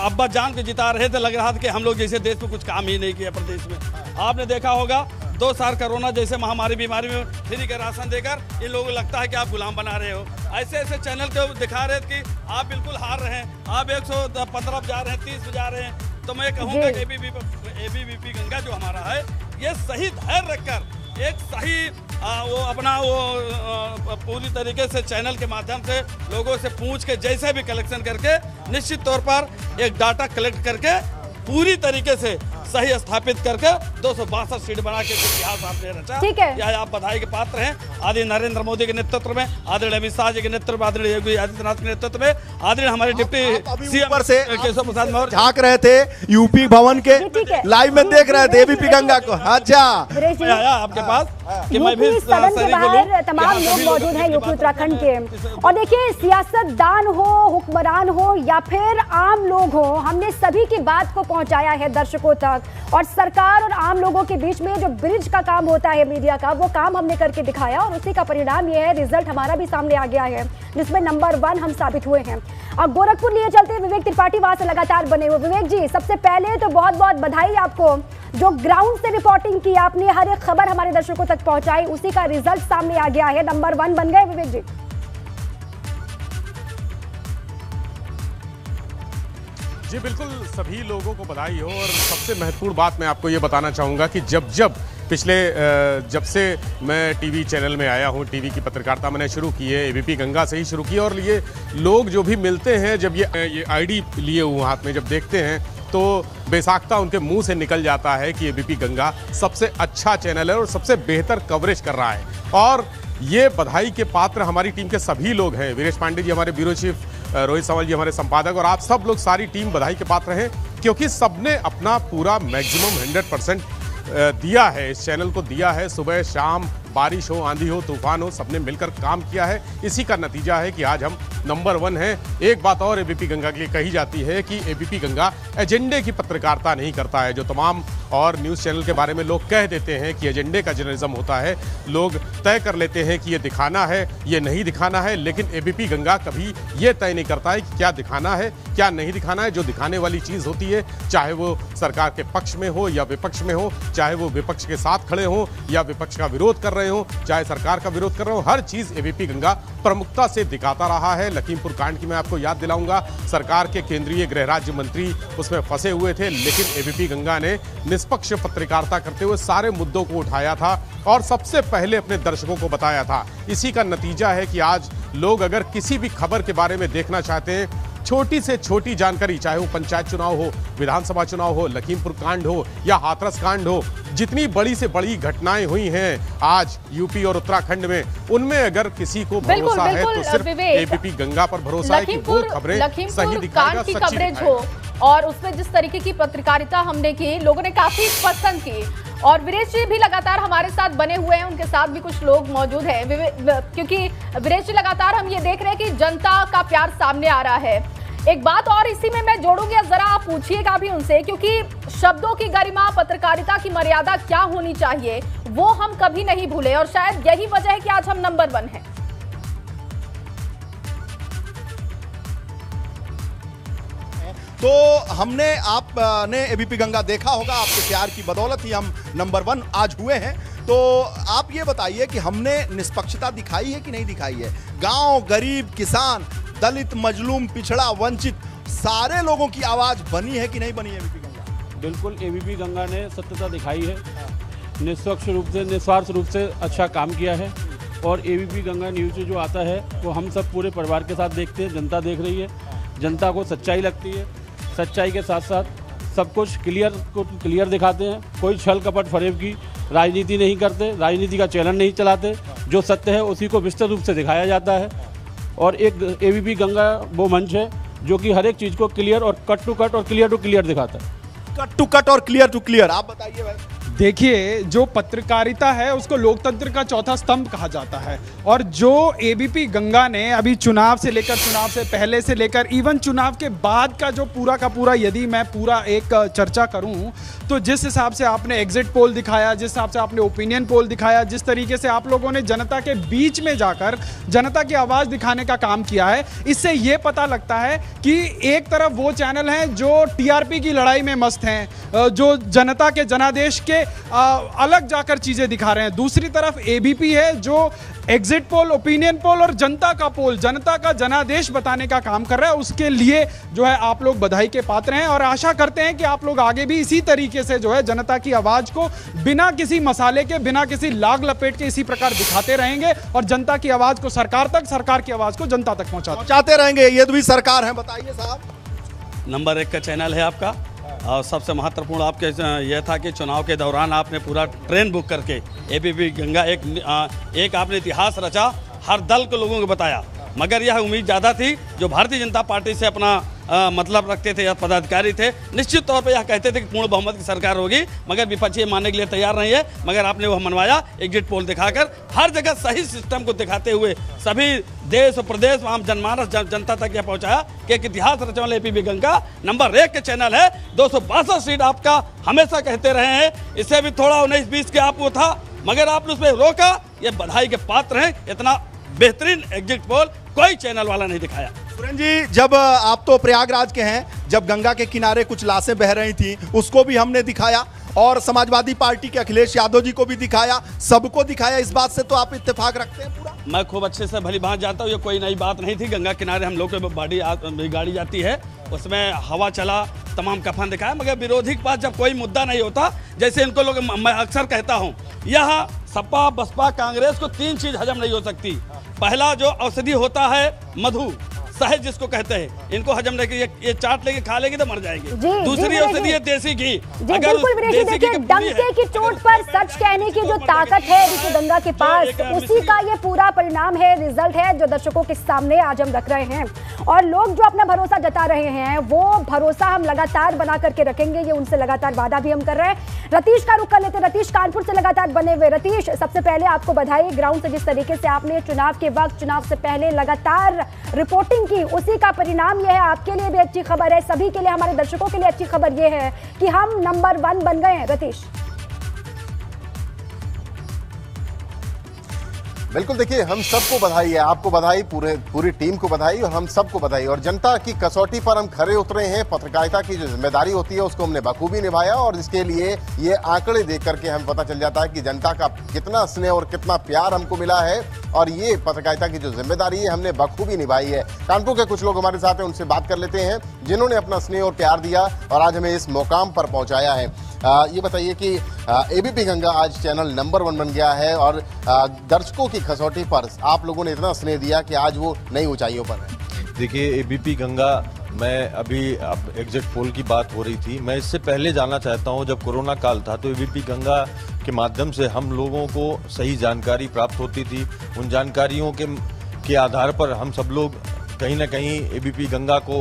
अब्बा जान के जिता रहे थे, लग रहा था कि हम लोग जैसे देश में कुछ काम ही नहीं किया प्रदेश में। आपने देखा होगा 2 साल कोरोना जैसे महामारी बीमारी में फ्री का राशन देकर इन लोगों को लगता है कि आप गुलाम बना रहे हो। ऐसे ऐसे चैनल को दिखा रहे थे कि आप बिल्कुल हार रहे हैं, आप 115 बजा रहे हैं, 30 बजा रहे हैं, तो मैं कहूँगा कि एबीवीपी गंगा जो हमारा है, ये सही धैर्य रखकर एक सही पूरी तरीके से चैनल के माध्यम से लोगों से पूछ के जैसे भी कलेक्शन करके निश्चित तौर पर एक डाटा कलेक्ट करके पूरी तरीके से सही स्थापित करके 262 सीट बना के इतिहास आपने रचा। ठीक है, यह आप बधाई के पात्र हैं। आदरणीय नरेंद्र मोदी के नेतृत्व में, आदरणीय अमित शाह जी के नेतृत्व में, आदरणीय योगी आदित्यनाथ के नेतृत्व में, आदरणीय हमारे डिप्टी सीएम से केशव प्रसाद मौर्य झांक रहे थे यूपी भवन के, लाइव में देख रहे थे एबीपी गंगा को। अच्छा, आया आपके पास कि मैं भी सदन के बाहर तमाम लोग मौजूद हैं यूपी उत्तराखंड के। और देखिए, सियासतदान हो, हुक्मरान हो या फिर आम लोग हो, हमने सभी की बात को पहुंचाया है दर्शकों तक। और सरकार और आम लोगों के बीच में जो ब्रिज का काम होता है मीडिया का, वो काम हमने करके दिखाया और उसी का परिणाम ये है, रिजल्ट हमारा भी सामने आ गया है, जिसमें नंबर 1 हम साबित हुए हैं। अब गोरखपुर लिए चलते हैं, विवेक त्रिपाठी वहां से लगातार बने हुए। विवेक जी, सबसे पहले तो बहुत बहुत बधाई आपको, जो ग्राउंड से रिपोर्टिंग की आपने, हर एक खबर हमारे दर्शकों तक पहुंचाई, उसी का रिजल्ट सामने आ गया है, नंबर 1 बन गए विवेक जी। जी बिल्कुल, सभी लोगों को बधाई हो। और सबसे महत्वपूर्ण बात मैं आपको ये बताना चाहूँगा कि जब जब से मैं टीवी चैनल में आया हूँ, टीवी की पत्रकारिता मैंने शुरू की है, एबीपी गंगा से ही शुरू की है। और ये लोग जो भी मिलते हैं, जब ये आईडी लिए हुए हाथ में जब देखते हैं, तो बेसाख्ता उनके मुंह से निकल जाता है कि एबीपी गंगा सबसे अच्छा चैनल है और सबसे बेहतर कवरेज कर रहा है। और ये बधाई के पात्र हमारी टीम के सभी लोग हैं। वीरेश पांडे जी हमारे ब्यूरो चीफ, रोहित सवाल जी हमारे संपादक, और आप सब लोग, सारी टीम बधाई के पात्र हैं, क्योंकि सबने अपना पूरा मैक्सिमम 100% दिया है, इस चैनल को दिया है। सुबह शाम, बारिश हो, आंधी हो, तूफान हो, सबने मिलकर काम किया है। इसी का नतीजा है कि आज हम नंबर 1 हैं। एक बात और एबीपी गंगा के लिए कही जाती है कि एबीपी गंगा एजेंडे की पत्रकारिता नहीं करता है। जो तमाम और न्यूज़ चैनल के बारे में लोग कह देते हैं कि एजेंडे का जर्नलिज्म होता है, लोग तय कर लेते हैं कि ये दिखाना है, ये नहीं दिखाना है, लेकिन एबीपी गंगा कभी ये तय नहीं करता है कि क्या दिखाना है, क्या नहीं दिखाना है। जो दिखाने वाली चीज़ होती है, चाहे वो सरकार के पक्ष में हो या विपक्ष में हो, चाहे वो विपक्ष के साथ खड़े हों या विपक्ष का विरोध कर रहे हो, चाहे सरकार का विरोध कर रहे हो, हर चीज एबीपी गंगा प्रमुखता से दिखाता रहा है। लखीमपुर कांड की मैं आपको याद दिलाऊंगा, सरकार के केंद्रीय गृह राज्य मंत्री उसमें फंसे हुए थे, लेकिन एबीपी गंगा ने निष्पक्ष पत्रकारिता करते हुए सारे मुद्दों को उठाया था और सबसे पहले अपने दर्शकों को बताया था। इसी का नतीजा है कि आज लोग अगर किसी भी खबर के बारे में देखना चाहते हैं, छोटी से छोटी जानकारी, चाहे वो पंचायत चुनाव हो, विधानसभा चुनाव हो, लखीमपुर कांड हो या हाथरस कांड हो, जितनी बड़ी से बड़ी घटनाएं हुई हैं आज यूपी और उत्तराखंड में, उनमें अगर किसी को भरोसा है तो सिर्फ एबीपी गंगा पर भरोसा है कि वो खबरें सही दिखाएगा, की कवरेज हो। और उसमें जिस तरीके की पत्रकारिता हमने की, लोगों ने काफी पसंद की। और वीरेश जी भी लगातार हमारे साथ बने हुए हैं, उनके साथ भी कुछ लोग मौजूद हैं, क्योंकि वीरेश जी लगातार हम ये देख रहे हैं कि जनता का प्यार सामने आ रहा है। एक बात और इसी में मैं जोड़ूंगी, जरा आप पूछिएगा भी उनसे, क्योंकि शब्दों की गरिमा, पत्रकारिता की मर्यादा क्या होनी चाहिए, वो हम कभी नहीं भूले, और शायद यही वजह है कि आज हम नंबर 1 हैं। तो आपने एबीपी गंगा देखा होगा, आपके प्यार की बदौलत ही हम नंबर 1 आज हुए हैं। तो आप ये बताइए कि हमने निष्पक्षता दिखाई है कि नहीं दिखाई है? गांव, गरीब, किसान, दलित, मजलूम, पिछड़ा, वंचित, सारे लोगों की आवाज बनी है कि नहीं बनी है एबीपी गंगा? बिल्कुल, एबीपी गंगा ने सत्यता दिखाई है, निष्पक्ष रूप से, निस्वार्थ रूप से अच्छा काम किया है। और एबीपी गंगा न्यूज़ जो आता है वो हम सब पूरे परिवार के साथ देखते हैं, जनता देख रही है, जनता को सच्चाई लगती है, सच्चाई के साथ साथ सब कुछ क्लियर दिखाते हैं। कोई छल कपट फरेब की राजनीति नहीं करते, राजनीति का चैनल नहीं चलाते, जो सत्य है उसी को विस्तृत रूप से दिखाया जाता है। और एक एबीपी गंगा वो मंच है जो कि हर एक चीज़ को क्लियर और कट टू कट और क्लियर टू क्लियर दिखाता है। कट टू कट और क्लियर टू क्लियर, आप बताइए भाई। देखिए, जो पत्रकारिता है उसको लोकतंत्र का चौथा स्तंभ कहा जाता है, और जो एबीपी गंगा ने अभी चुनाव से लेकर, चुनाव से पहले से लेकर इवन चुनाव के बाद का जो पूरा का पूरा, यदि मैं पूरा एक चर्चा करूं, तो जिस हिसाब से आपने एग्जिट पोल दिखाया, जिस हिसाब से आपने ओपिनियन पोल दिखाया, जिस तरीके से आप लोगों ने जनता के बीच में जाकर जनता की आवाज़ दिखाने का काम किया है, इससे ये पता लगता है कि एक तरफ वो चैनल हैं जो टीआरपी की लड़ाई में मस्त हैं, जो जनता के, जनादेश के अलग जाकर चीजें दिखा रहे हैं। दूसरी तरफ एबीपी है जो एग्जिट पोल, ओपिनियन पोल और जनता का पोल, जनता का जनादेश बताने का काम कर रहा है। उसके लिए जो है आप लोग बधाई के पात्र हैं और आशा करते हैं कि आप लोग आगे भी इसी तरीके से जो है जनता की आवाज को बिना किसी मसाले के, बिना किसी लाग लपेट के इसी प्रकार दिखाते रहेंगे और जनता की आवाज को सरकार तक, सरकार की आवाज को जनता तक पहुंचाते रहेंगे। ये भी सरकार है, बताइए साहब। नंबर 1 का चैनल है आपका और सबसे महत्वपूर्ण आपके यह था कि चुनाव के दौरान आपने पूरा ट्रेन बुक करके एबीपी गंगा एक आपने इतिहास रचा, हर दल के लोगों को बताया। मगर यह उम्मीद ज़्यादा थी जो भारतीय जनता पार्टी से अपना मतलब रखते थे या पदाधिकारी थे, निश्चित तौर पर यह कहते थे कि पूर्ण बहुमत की सरकार होगी, मगर विपक्षी मानने के लिए तैयार नहीं है। मगर आपने वह मनवाया एग्जिट पोल दिखाकर, हर जगह सही सिस्टम को दिखाते हुए सभी देश और प्रदेश आम जनमानस जनता तक यह पहुंचाया कि एक इतिहास रचने वाले एबीपी गंगा नंबर 1 के चैनल है। 262 सीट आपका हमेशा कहते रहे हैं, इससे भी थोड़ा 19-20 के आप वो था, मगर आपने उस पर रोका। ये बधाई के पात्र हैं। इतना बेहतरीन एग्जिट पोल कोई चैनल वाला नहीं दिखाया। सुरेंद्र जी, जब आप तो प्रयागराज के हैं, जब गंगा के किनारे कुछ लाशें बह रही थी उसको भी हमने दिखाया और समाजवादी पार्टी के अखिलेश यादव जी को भी दिखाया, सबको दिखाया। इस बात से तो आप इत्तेफाक रखते हैं पूरा? मैं खूब अच्छे से भली भांति जानता हूँ, ये कोई नई बात नहीं थी। गंगा किनारे हम लोग के गाड़ी जाती है, उसमें हवा चला, तमाम कफन दिखाया। मगर विरोधी के पास जब कोई मुद्दा नहीं होता, जैसे इनको लोग, मैं अक्सर कहता हूँ, यह सपा बसपा कांग्रेस को 3 चीज हजम नहीं हो सकती। पहला जो औषधि होता है मधु, शहद जिसको कहते हैं, इनको हजम नहीं, ये चाट लेके खा लेगी तो मर जाएंगे। दूसरी औषधि है देसी घी। अगर देखिए डंके की चोट पर सच कहने की जो ताकत है एबीपी गंगा के पास, उसी का ये पूरा परिणाम है, रिजल्ट है जो दर्शकों के सामने आज हम रख रहे हैं। और लोग जो अपना भरोसा जता रहे हैं वो भरोसा हम लगातार बना करके रखेंगे, ये उनसे लगातार वादा भी हम कर रहे हैं। रतीश का रुख कर लेते, रतीश कानपुर से लगातार बने हुए। रतीश, सबसे पहले आपको बधाई ग्राउंड से, जिस तरीके से आपने चुनाव के वक्त, चुनाव से पहले लगातार रिपोर्टिंग की, उसी का परिणाम यह है। आपके लिए भी अच्छी खबर है, सभी के लिए, हमारे दर्शकों के लिए अच्छी खबर यह है कि हम नंबर 1 बन गए हैं। रतीश, बिल्कुल, देखिए हम सबको बधाई है, आपको बधाई, पूरी टीम को बधाई और हम सबको बधाई। और जनता की कसौटी पर हम खरे उतरे हैं। पत्रकारिता की जो जिम्मेदारी होती है उसको हमने बखूबी निभाया और इसके लिए ये आंकड़े देख करके हमें पता चल जाता है कि जनता का कितना स्नेह और कितना प्यार हमको मिला है। और ये पत्रकारिता की जो जिम्मेदारी है हमने बखूबी निभाई है। कानपुर के कुछ लोग हमारे साथ हैं, उनसे बात कर लेते हैं जिन्होंने अपना स्नेह और प्यार दिया और आज हमें इस मुकाम पर पहुंचाया है। ये बताइए कि एबीपी गंगा आज चैनल नंबर 1 बन गया है और दर्शकों की कसौटी पर आप लोगों ने इतना स्नेह दिया कि आज वो नई ऊंचाइयों पर है। देखिए एबीपी गंगा, मैं अभी अब एग्जिट पोल की बात हो रही थी, मैं इससे पहले जानना चाहता हूं, जब कोरोना काल था तो एबीपी गंगा के माध्यम से हम लोगों को सही जानकारी प्राप्त होती थी। उन जानकारियों के आधार पर हम सब लोग कहीं ना कहीं एबीपी गंगा को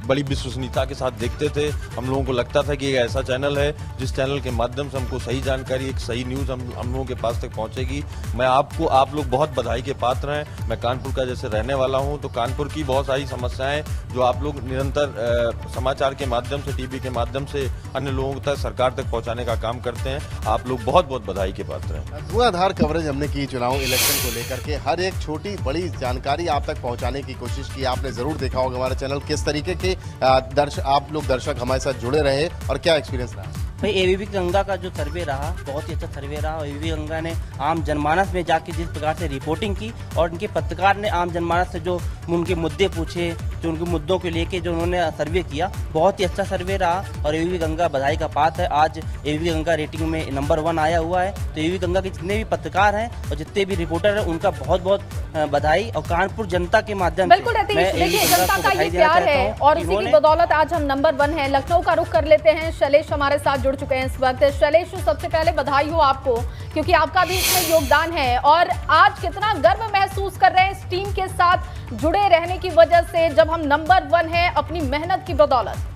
बड़ी विश्वसनीयता के साथ देखते थे। हम लोगों को लगता था कि एक ऐसा चैनल है जिस चैनल के माध्यम से हमको सही जानकारी, एक सही न्यूज़ हम लोगों के पास तक पहुंचेगी। आप लोग बहुत बधाई के पात्र हैं। मैं कानपुर का जैसे रहने वाला हूं, तो कानपुर की बहुत सारी समस्याएं जो आप लोग निरंतर समाचार के माध्यम से, टीवी के माध्यम से अन्य लोगों तक, सरकार तक पहुँचाने का काम करते हैं। आप लोग बहुत बहुत बधाई के पात्र हैं। धुआंधार कवरेज हमने की चुनाव इलेक्शन को लेकर के, हर एक छोटी बड़ी जानकारी आप तक पहुँचाने की कोशिश कि आपने जरूर देखा होगा हमारा चैनल, किस तरीके के आप लोग दर्शक हमारे साथ जुड़े रहे और क्या एक्सपीरियंस रहा? भाई एबीपी गंगा का जो सर्वे रहा बहुत ही अच्छा सर्वे रहा और एबीपी गंगा ने आम जनमानस में जाके जिस प्रकार से रिपोर्टिंग की और उनके पत्रकार ने आम जनमानस से जो उनके मुद्दे पूछे, जो उनके मुद्दों को लेके जो उन्होंने सर्वे किया, बहुत ही अच्छा सर्वे रहा और एबीपी गंगा बधाई का पात्र है। आज एबीपी गंगा रेटिंग में नंबर 1 आया हुआ है। तो एबीपी गंगा के जितने भी पत्रकार हैं और जितने भी रिपोर्टर हैं उनका बहुत बहुत बधाई और कानपुर जनता के माध्यम बिल्कुल रतीश, देखिए जनता का ये प्यार है और इसी की बदौलत आज हम नंबर 1 है। लखनऊ का रुख कर लेते हैं, शैलेश हमारे साथ जुड़ चुके हैं इस वक्त। शैलेश, सबसे पहले बधाई हो आपको क्योंकि आपका भी इसमें योगदान है और आज कितना गर्व महसूस कर रहे हैं इस टीम के साथ जुड़े रहने की वजह से, जब हम नंबर 1 है अपनी मेहनत की बदौलत।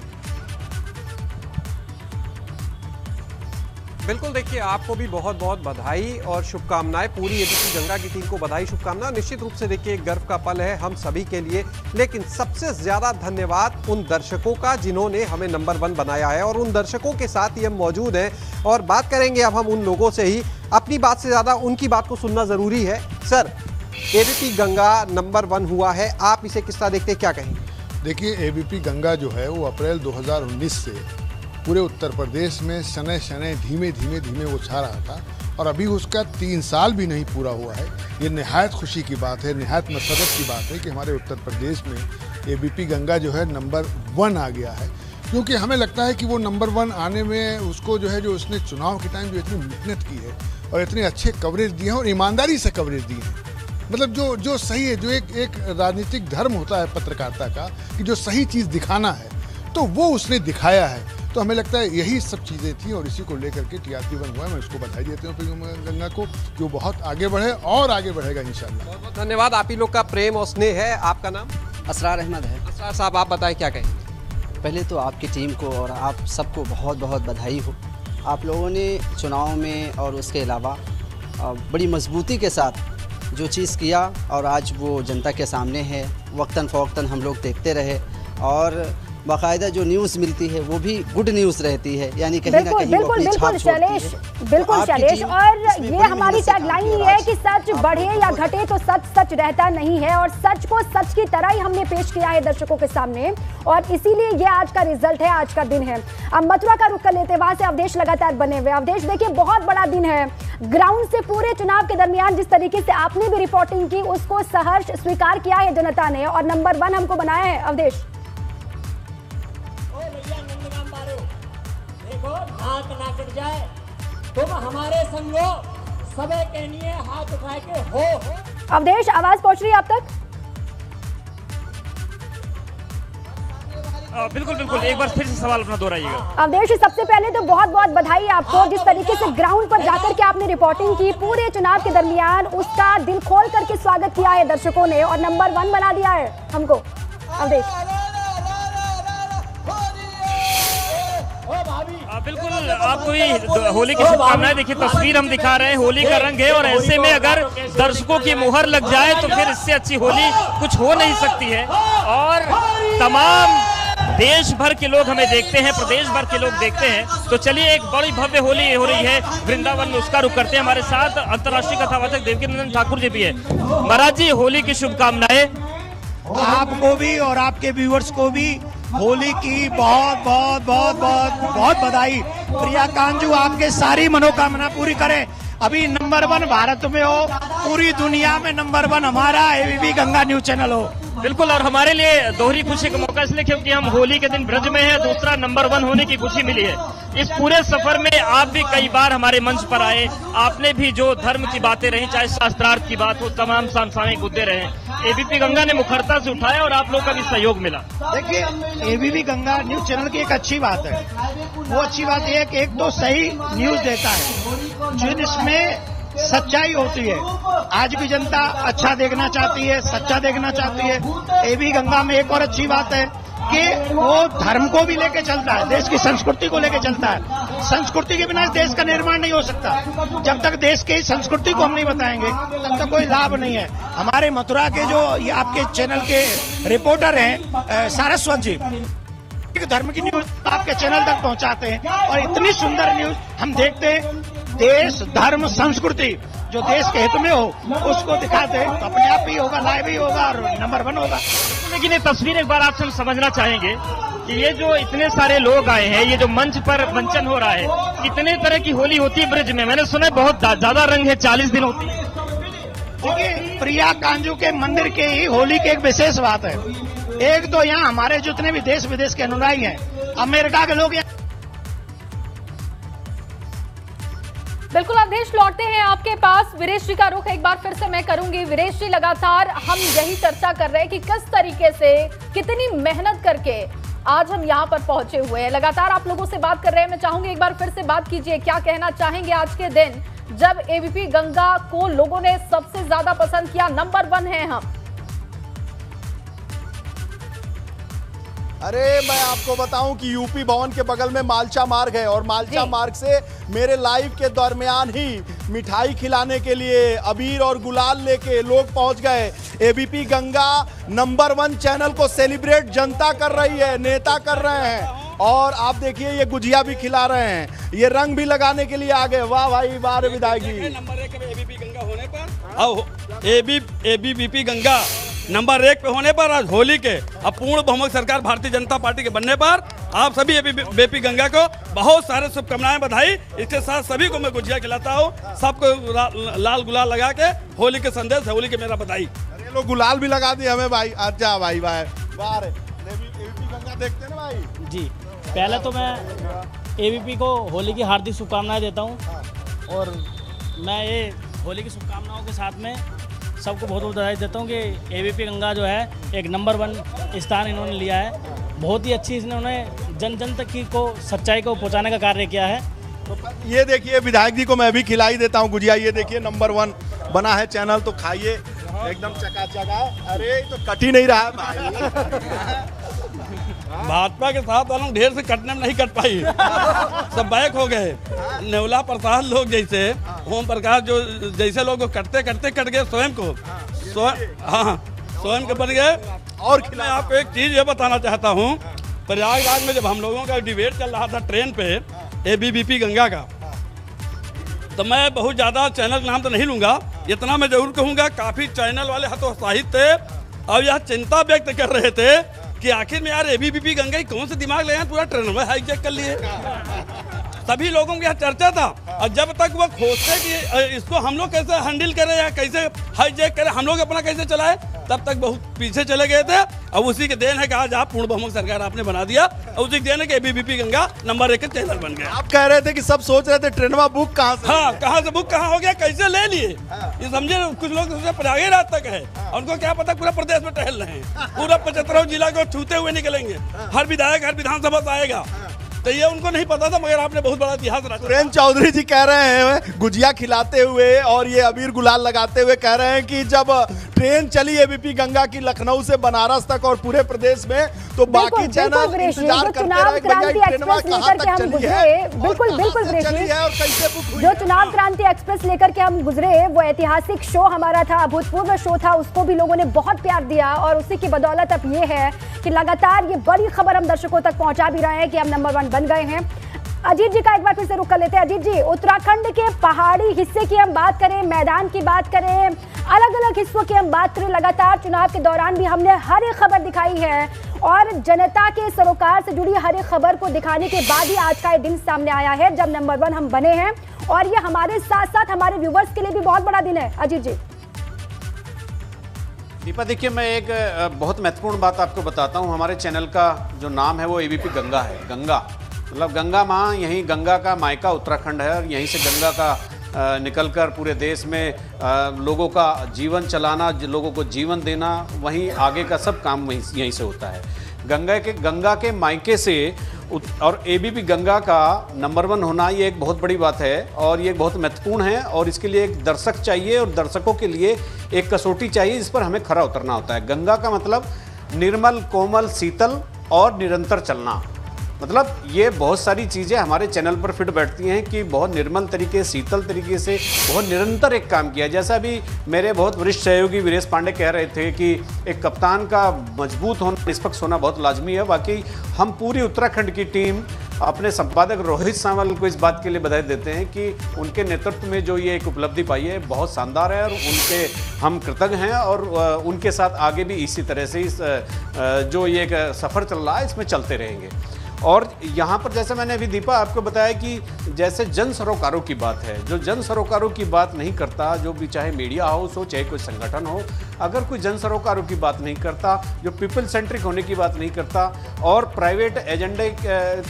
बिल्कुल, देखिए आपको भी बहुत बहुत बधाई और शुभकामनाएं, पूरी एबीपी गंगा की टीम को बधाई शुभकामनाएं। निश्चित रूप से देखिए एक गर्व का पल है हम सभी के लिए, लेकिन सबसे ज्यादा धन्यवाद उन दर्शकों का जिन्होंने हमें नंबर 1 बनाया है और उन दर्शकों के साथ ही हम मौजूद हैं और बात करेंगे अब हम उन लोगों से ही। अपनी बात से ज्यादा उनकी बात को सुनना जरूरी है। सर, एबीपी गंगा नंबर 1 हुआ है, आप इसे किस तरह देखते हैं, क्या कहेंगे? देखिए एबीपी गंगा जो है वो अप्रैल 2019 से पूरे उत्तर प्रदेश में शनै शनै धीमे धीमे वो छा रहा था, और अभी उसका 3 साल भी नहीं पूरा हुआ है। ये निहायत खुशी की बात है, निहायत मसरत की बात है कि हमारे उत्तर प्रदेश में एबीपी गंगा जो है नंबर 1 आ गया है। क्योंकि हमें लगता है कि वो नंबर 1 आने में उसको जो है, जो उसने चुनाव के टाइम जो इतनी मेहनत की है और इतने अच्छे कवरेज दिए हैं और ईमानदारी से कवरेज दिए हैं, मतलब जो सही है, जो एक राजनीतिक धर्म होता है पत्रकारिता का कि जो सही चीज़ दिखाना है, तो वो उसने दिखाया है। तो हमें लगता है यही सब चीज़ें थी और इसी को लेकर के टीआरपी 1 हुआ है। मैं उसको बधाई देती हूँ गंगा को कि वो बहुत आगे बढ़े और आगे बढ़ेगा इंशाल्लाह। बहुत बहुत धन्यवाद। आप ही लोग का प्रेम और स्नेह है। आपका नाम? असरार अहमद है। असरार साहब, आप बताएं क्या कहेंगे? पहले तो आपकी टीम को और आप सबको बहुत बहुत बधाई हो। आप लोगों ने चुनाव में और उसके अलावा बड़ी मजबूती के साथ जो चीज़ किया और आज वो जनता के सामने है। वक्तन फ़वक्तन हम लोग देखते रहे और बाकायदा जो न्यूज़ मिलती है वो भी गुड न्यूज़ रहती है, यानी कहीं ना कहीं वो अपनी छाप छोड़ती है। बिल्कुल शैलेश, और ये हमारी टैगलाइन ही है कि सच बढ़े या घटे तो सच सच रहता नहीं है, और सच को सच की तरह ही हमने पेश किया है दर्शकों के सामने, और इसीलिए ये आज का रिजल्ट है, आज का दिन है। अब मथुरा का रुख कर लेते हैं, वहां से अवधेश लगातार बने हुए। अवधेश, देखिए बहुत बड़ा दिन है, ग्राउंड से पूरे चुनाव के दरमियान जिस तरीके से आपने भी रिपोर्टिंग की उसको सहर्ष स्वीकार किया है जनता ने और नंबर 1 हमको बनाया है। अवधेश, हाथ ना कट जाए तुम हमारे संग लो, सबे कहनिए हाथ उठा के हो। अवधेश, आवाज पहुंच रही है आप तक? बिल्कुल बिल्कुल, एक बार फिर से सवाल अपना दोहराइएगा। अवधेश, सबसे पहले तो बहुत बहुत बधाई आपको, जिस तरीके से ग्राउंड पर जाकर के आपने रिपोर्टिंग की पूरे चुनाव के दरमियान, उसका दिल खोल करके स्वागत किया है दर्शकों ने और नंबर 1 बना दिया है हमको। अवधेश, बिल्कुल, आपको ये होली की शुभकामनाएं। देखिए तस्वीर हम दिखा रहे हैं, होली का रंग है और ऐसे में अगर दर्शकों की मुहर लग जाए तो फिर इससे अच्छी होली कुछ हो नहीं सकती है। और तमाम देश भर के लोग हमें देखते हैं, प्रदेश भर के लोग देखते हैं। तो चलिए, एक बड़ी भव्य होली हो रही है वृंदावन में, उसका रुख करते हैं। हमारे साथ अंतर्राष्ट्रीय कथावाचक देवकीनंदन ठाकुर जी भी है। महाराज जी, होली की शुभकामनाएं। आपको भी और आपके व्यूअर्स को भी होली की बहुत बहुत बहुत बहुत बहुत बधाई। प्रिया कांजू आपके सारी मनोकामना पूरी करें। अभी नंबर 1 भारत में हो, पूरी दुनिया में नंबर 1 हमारा एबीपी गंगा न्यूज चैनल हो। बिल्कुल, और हमारे लिए दोहरी खुशी का मौका इसलिए क्योंकि हम होली के दिन ब्रज में हैं, दूसरा नंबर 1 होने की खुशी मिली है। इस पूरे सफर में आप भी कई बार हमारे मंच पर आए, आपने भी जो धर्म की बातें रही, चाहे शास्त्रार्थ की बात हो, तमाम समसामयिक मुद्दे रहे, एबीपी गंगा ने मुखरता से उठाया और आप लोग का भी सहयोग मिला। देखिए, एबीपी गंगा न्यूज चैनल की एक अच्छी बात है, वो अच्छी बात ये है कि एक तो सही न्यूज देता है जिसमें सच्चाई होती है। आज भी जनता अच्छा देखना चाहती है, सच्चा देखना चाहती है। एबी गंगा में एक और अच्छी बात है कि वो धर्म को भी लेके चलता है, देश की संस्कृति को लेके चलता है। संस्कृति के बिना देश का निर्माण नहीं हो सकता। जब तक देश की संस्कृति को हम नहीं बताएंगे तब तक कोई लाभ नहीं है। हमारे मथुरा के जो ये आपके चैनल के रिपोर्टर हैं सारस्वत जी, धर्म की न्यूज आपके चैनल तक पहुंचाते हैं और इतनी सुंदर न्यूज हम देखते हैं। देश, धर्म, संस्कृति जो देश के हित में हो उसको दिखाते हैं तो अपने आप ही होगा, लाइव ही होगा और नंबर 1 होगा। लेकिन ये तस्वीर एक बार आपसे हम समझना चाहेंगे कि ये जो इतने सारे लोग आए हैं, ये जो मंच पर मंचन हो रहा है, कितने तरह की होली होती है ब्रिज में? मैंने सुना है बहुत ज्यादा रंग है, 40 दिन होती है। देखिए, प्रिया कांजू के मंदिर के ही होली की एक विशेष बात है। एक तो यहाँ हमारे जितने भी देश विदेश के अनुयायी हैं, अमेरिका के लोग बिल्कुल। अवधेश, लौटते हैं आपके पास। वीरेश जी का रुख एक बार फिर से मैं करूंगी। वीरेश जी, लगातार हम यही चर्चा कर रहे हैं कि किस तरीके से, कितनी मेहनत करके आज हम यहाँ पर पहुंचे हुए हैं। लगातार आप लोगों से बात कर रहे हैं, मैं चाहूंगी एक बार फिर से बात कीजिए। क्या कहना चाहेंगे आज के दिन जब एबीपी गंगा को लोगों ने सबसे ज्यादा पसंद किया, नंबर 1 है हम? अरे मैं आपको बताऊं कि यूपी भवन के बगल में मालचा मार्ग है और मालचा मार्ग से मेरे लाइव के दरमियान ही मिठाई खिलाने के लिए अबीर और गुलाल लेके लोग पहुंच गए। एबीपी गंगा नंबर 1 चैनल को सेलिब्रेट जनता कर रही है, नेता कर रहे हैं। और आप देखिए, ये गुजिया भी खिला रहे हैं, ये रंग भी लगाने के लिए आ गए। वाह भाई, वाह विधायक जी। नंबर 1 एबीपी गंगा होने पर एबीपी गंगा नंबर 1 पे होने पर, आज होली के अब पूर्ण बहुमत सरकार भारतीय जनता पार्टी के बनने पर आप सभी एबीपी गंगा को बहुत सारे शुभकामनाएं, बधाई। इसके साथ सभी को मैं गुजिया खिलाता हूँ, सबको लाल गुलाल लगा के होली के संदेश, होली के मेरा बधाई। अरे लोग गुलाल भी लगा दिए हमें भाई। अच्छा भाई बाहर एबीपी गंगा देखते ना भाई जी। पहले तो मैं एबीपी को होली की हार्दिक शुभकामनाएं देता हूं और मैं ये होली की शुभकामनाओं के साथ में सबको बहुत बहुत बधाई देता हूं कि एबीपी गंगा जो है एक नंबर 1 स्थान इन्होंने लिया है। बहुत ही अच्छी इन्होंने जन जन तक की को सच्चाई को पहुंचाने का कार्य किया है। तो ये देखिए विधायक जी को मैं भी खिलाई देता हूँ गुजिया। ये देखिए नंबर 1 बना है चैनल, तो खाइए, एकदम चकाचक है। अरे तो कट ही नहीं रहा है भाई। भाजपा के साथ वालों ढेर से कटने में नहीं कट पाई, सब बैक हो गए। नेवला प्रसाद लोग जैसे, ओम प्रकाश जो जैसे लोग कटते कटते कट गए, स्वयं को स्वयं के बन गए। और मैं आपको एक चीज ये बताना चाहता हूँ, प्रयागराज में जब हम लोगों का डिबेट चल रहा था ट्रेन पे एबीपी गंगा का, तो मैं बहुत ज़्यादा चैनल का नाम तो नहीं लूँगा, इतना मैं जरूर कहूँगा काफ़ी चैनल वाले हतोत्साहित थे और यह चिंता व्यक्त कर रहे थे कि आखिर में यार एबीपी गंगा ही कौन से दिमाग ले हैं, पूरा ट्रेन में हाईजैक कर लिए। सभी लोगों के यहाँ चर्चा था और जब तक वो खोजते कि इसको हम लोग कैसे हैंडल करें या कैसे हाईजैक करें, हम लोग अपना कैसे चलाएं, तब तक बहुत पीछे चले गए थे। और उसी के देन है कि आज आप पूर्ण बहुमत सरकार आपने बना दिया और उसी के देन है कि एबीपी गंगा नंबर 1 के चैनल बन गया। आप कह रहे थे कि सब सोच रहे थे ट्रेनवा बुक कहाँ से, हाँ कहाँ से बुक कहाँ हो गया, कैसे ले लिए, ये समझे। कुछ लोग सोचे प्रयागराज तक है, उनको क्या पता पूरा प्रदेश में टहल रहे हैं, पूरा 75 जिला को छूते हुए निकलेंगे, हर विधायक हर विधानसभा से आएगा, तो ये उनको नहीं पता था, मगर आपने बहुत बड़ा इतिहास रचा। सुरेंद्र चौधरी जी कह रहे हैं गुजिया खिलाते हुए और ये अबीर गुलाल लगाते हुए कह रहे हैं कि जब ट्रेन चली एबीपी गंगा की लखनऊ से बनारस तक और पूरे प्रदेश में, तो बाकी चैनल इंतजार करते रहे भैया ट्रेनवा कहां तक चली है। बिल्कुल बिल्कुल चली है और कैसे बुक हुई। जो चुनाव क्रांति एक्सप्रेस लेकर के हम गुजरे, वो ऐतिहासिक शो हमारा था, अभूतपूर्व शो था, उसको भी लोगों ने बहुत प्यार दिया और उसी की बदौलत अब ये है कि लगातार ये बड़ी खबर हम दर्शकों तक पहुंचा भी रहे हैं कि हम नंबर 1 बन गए हैं। अजीत जी का एक बार फिर से रुख कर लेते हैं। अजीत जी, उत्तराखंड के पहाड़ी हिस्से की हम बात करें, मैदान की बात करें, अलग अलग हिस्सों की हम बात करें, लगातार चुनाव के दौरान भी हमने हर एक खबर दिखाई है और जनता के सरोकार से जुड़ी हर एक खबर को दिखाने के बाद ही आज का ये दिन सामने आया है जब नंबर 1 हम बने हैं और ये हमारे साथ साथ हमारे व्यूवर्स के लिए भी बहुत बड़ा दिन है। अजीत जी। दीपा देखिए, मैं एक बहुत महत्वपूर्ण बात आपको बताता हूँ। हमारे चैनल का जो नाम है वो एबीपी गंगा है। गंगा मतलब गंगा माँ, यहीं गंगा का मायका उत्तराखंड है और यहीं से गंगा का निकलकर पूरे देश में लोगों का जीवन चलाना, लोगों को जीवन देना, वहीं आगे का सब काम यहीं से होता है। गंगा के मायके से और एबीपी गंगा का नंबर 1 होना ये एक बहुत बड़ी बात है और ये बहुत महत्वपूर्ण है और इसके लिए एक दर्शक चाहिए और दर्शकों के लिए एक कसौटी चाहिए जिस पर हमें खरा उतरना होता है। गंगा का मतलब निर्मल, कोमल, शीतल और निरंतर चलना। मतलब ये बहुत सारी चीज़ें हमारे चैनल पर फिट बैठती हैं कि बहुत निर्मल तरीके, शीतल तरीके से बहुत निरंतर एक काम किया। जैसा अभी मेरे बहुत वरिष्ठ सहयोगी वीरेश पांडे कह रहे थे कि एक कप्तान का मजबूत होना, निष्पक्ष होना बहुत लाजमी है। बाकी हम पूरी उत्तराखंड की टीम अपने संपादक रोहित सावल को इस बात के लिए बधाई देते हैं कि उनके नेतृत्व में जो ये एक उपलब्धि पाई है बहुत शानदार है और उनके हम कृतज्ञ हैं और उनके साथ आगे भी इसी तरह से इस जो ये एक सफ़र चल रहा है इसमें चलते रहेंगे। और यहाँ पर जैसे मैंने अभी दीपा आपको बताया कि जैसे जन सरोकारों की बात है, जो जन सरोकारों की बात नहीं करता, जो भी चाहे मीडिया हाउस हो चाहे कोई संगठन हो, अगर कोई जन सरोकारों की बात नहीं करता, जो पीपल सेंट्रिक होने की बात नहीं करता और प्राइवेट एजेंडे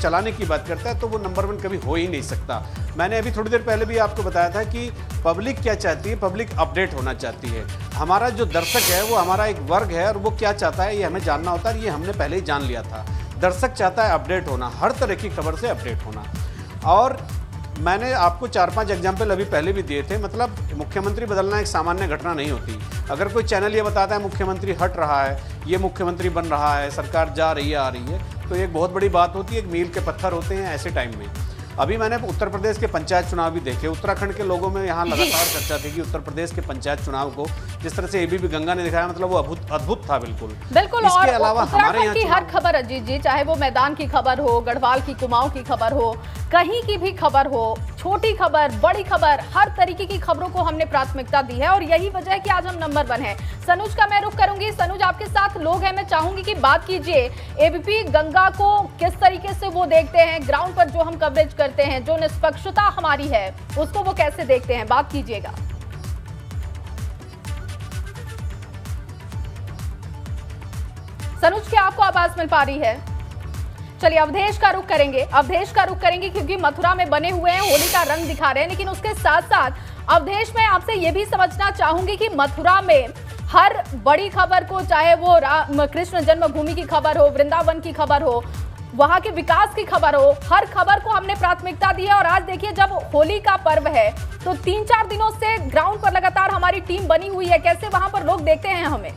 चलाने की बात करता है, तो वो नंबर 1 कभी हो ही नहीं सकता। मैंने अभी थोड़ी देर पहले भी आपको बताया था कि पब्लिक क्या चाहती है, पब्लिक अपडेट होना चाहती है। हमारा जो दर्शक है वो हमारा एक वर्ग है और वो क्या चाहता है ये हमें जानना होता है। ये हमने पहले ही जान लिया था। दर्शक चाहता है अपडेट होना, हर तरह की खबर से अपडेट होना। और मैंने आपको 4-5 एग्जाम्पल अभी पहले भी दिए थे। मतलब मुख्यमंत्री बदलना एक सामान्य घटना नहीं होती। अगर कोई चैनल ये बताता है मुख्यमंत्री हट रहा है, ये मुख्यमंत्री बन रहा है, सरकार जा रही है, आ रही है, तो एक बहुत बड़ी बात होती है, एक मील के पत्थर होते हैं ऐसे टाइम में। अभी मैंने उत्तर प्रदेश के पंचायत चुनाव भी देखे। उत्तराखंड के लोगों में यहाँ लगातार चर्चा थी कि उत्तर प्रदेश के पंचायत चुनाव को जिस तरह से एबीपी गंगा ने दिखाया, मतलब वो अद्भुत था। बिल्कुल। इसके अलावा हमारे यहाँ की हर खबर अजीत जी, चाहे वो मैदान की खबर हो, गढ़वाल की कुमाऊं की खबर हो, कहीं की भी खबर हो, छोटी खबर बड़ी खबर, हर तरीके की खबरों को हमने प्राथमिकता दी है और यही वजह है कि आज हम नंबर 1 है। सनुज का मैं रुख करूंगी। सनुज, आपके साथ लोग हैं, मैं चाहूंगी कि बात कीजिए एबीपी गंगा को किस तरीके से वो देखते हैं, ग्राउंड पर जो हम कवरेज करते हैं, जो निष्पक्षता हमारी है उसको वो कैसे देखते हैं, बात कीजिएगा। सनुज, क्या आपको आवाज मिल पा रही है? चलिए अवधेश का रुख करेंगे क्योंकि मथुरा में बने हुए हैं, होली का रंग दिखा रहे हैं। लेकिन उसके साथ साथ अवधेश, मैं आपसे यह भी समझना चाहूंगी कि मथुरा में हर बड़ी खबर को, चाहे वो कृष्ण जन्मभूमि की खबर हो, वृंदावन की खबर हो, वहां के विकास की खबर हो, हर खबर को हमने प्राथमिकता दी है। और आज देखिए, जब होली का पर्व है तो 3-4 दिनों से ग्राउंड पर लगातार हमारी टीम बनी हुई है। कैसे वहां पर लोग देखते हैं हमें?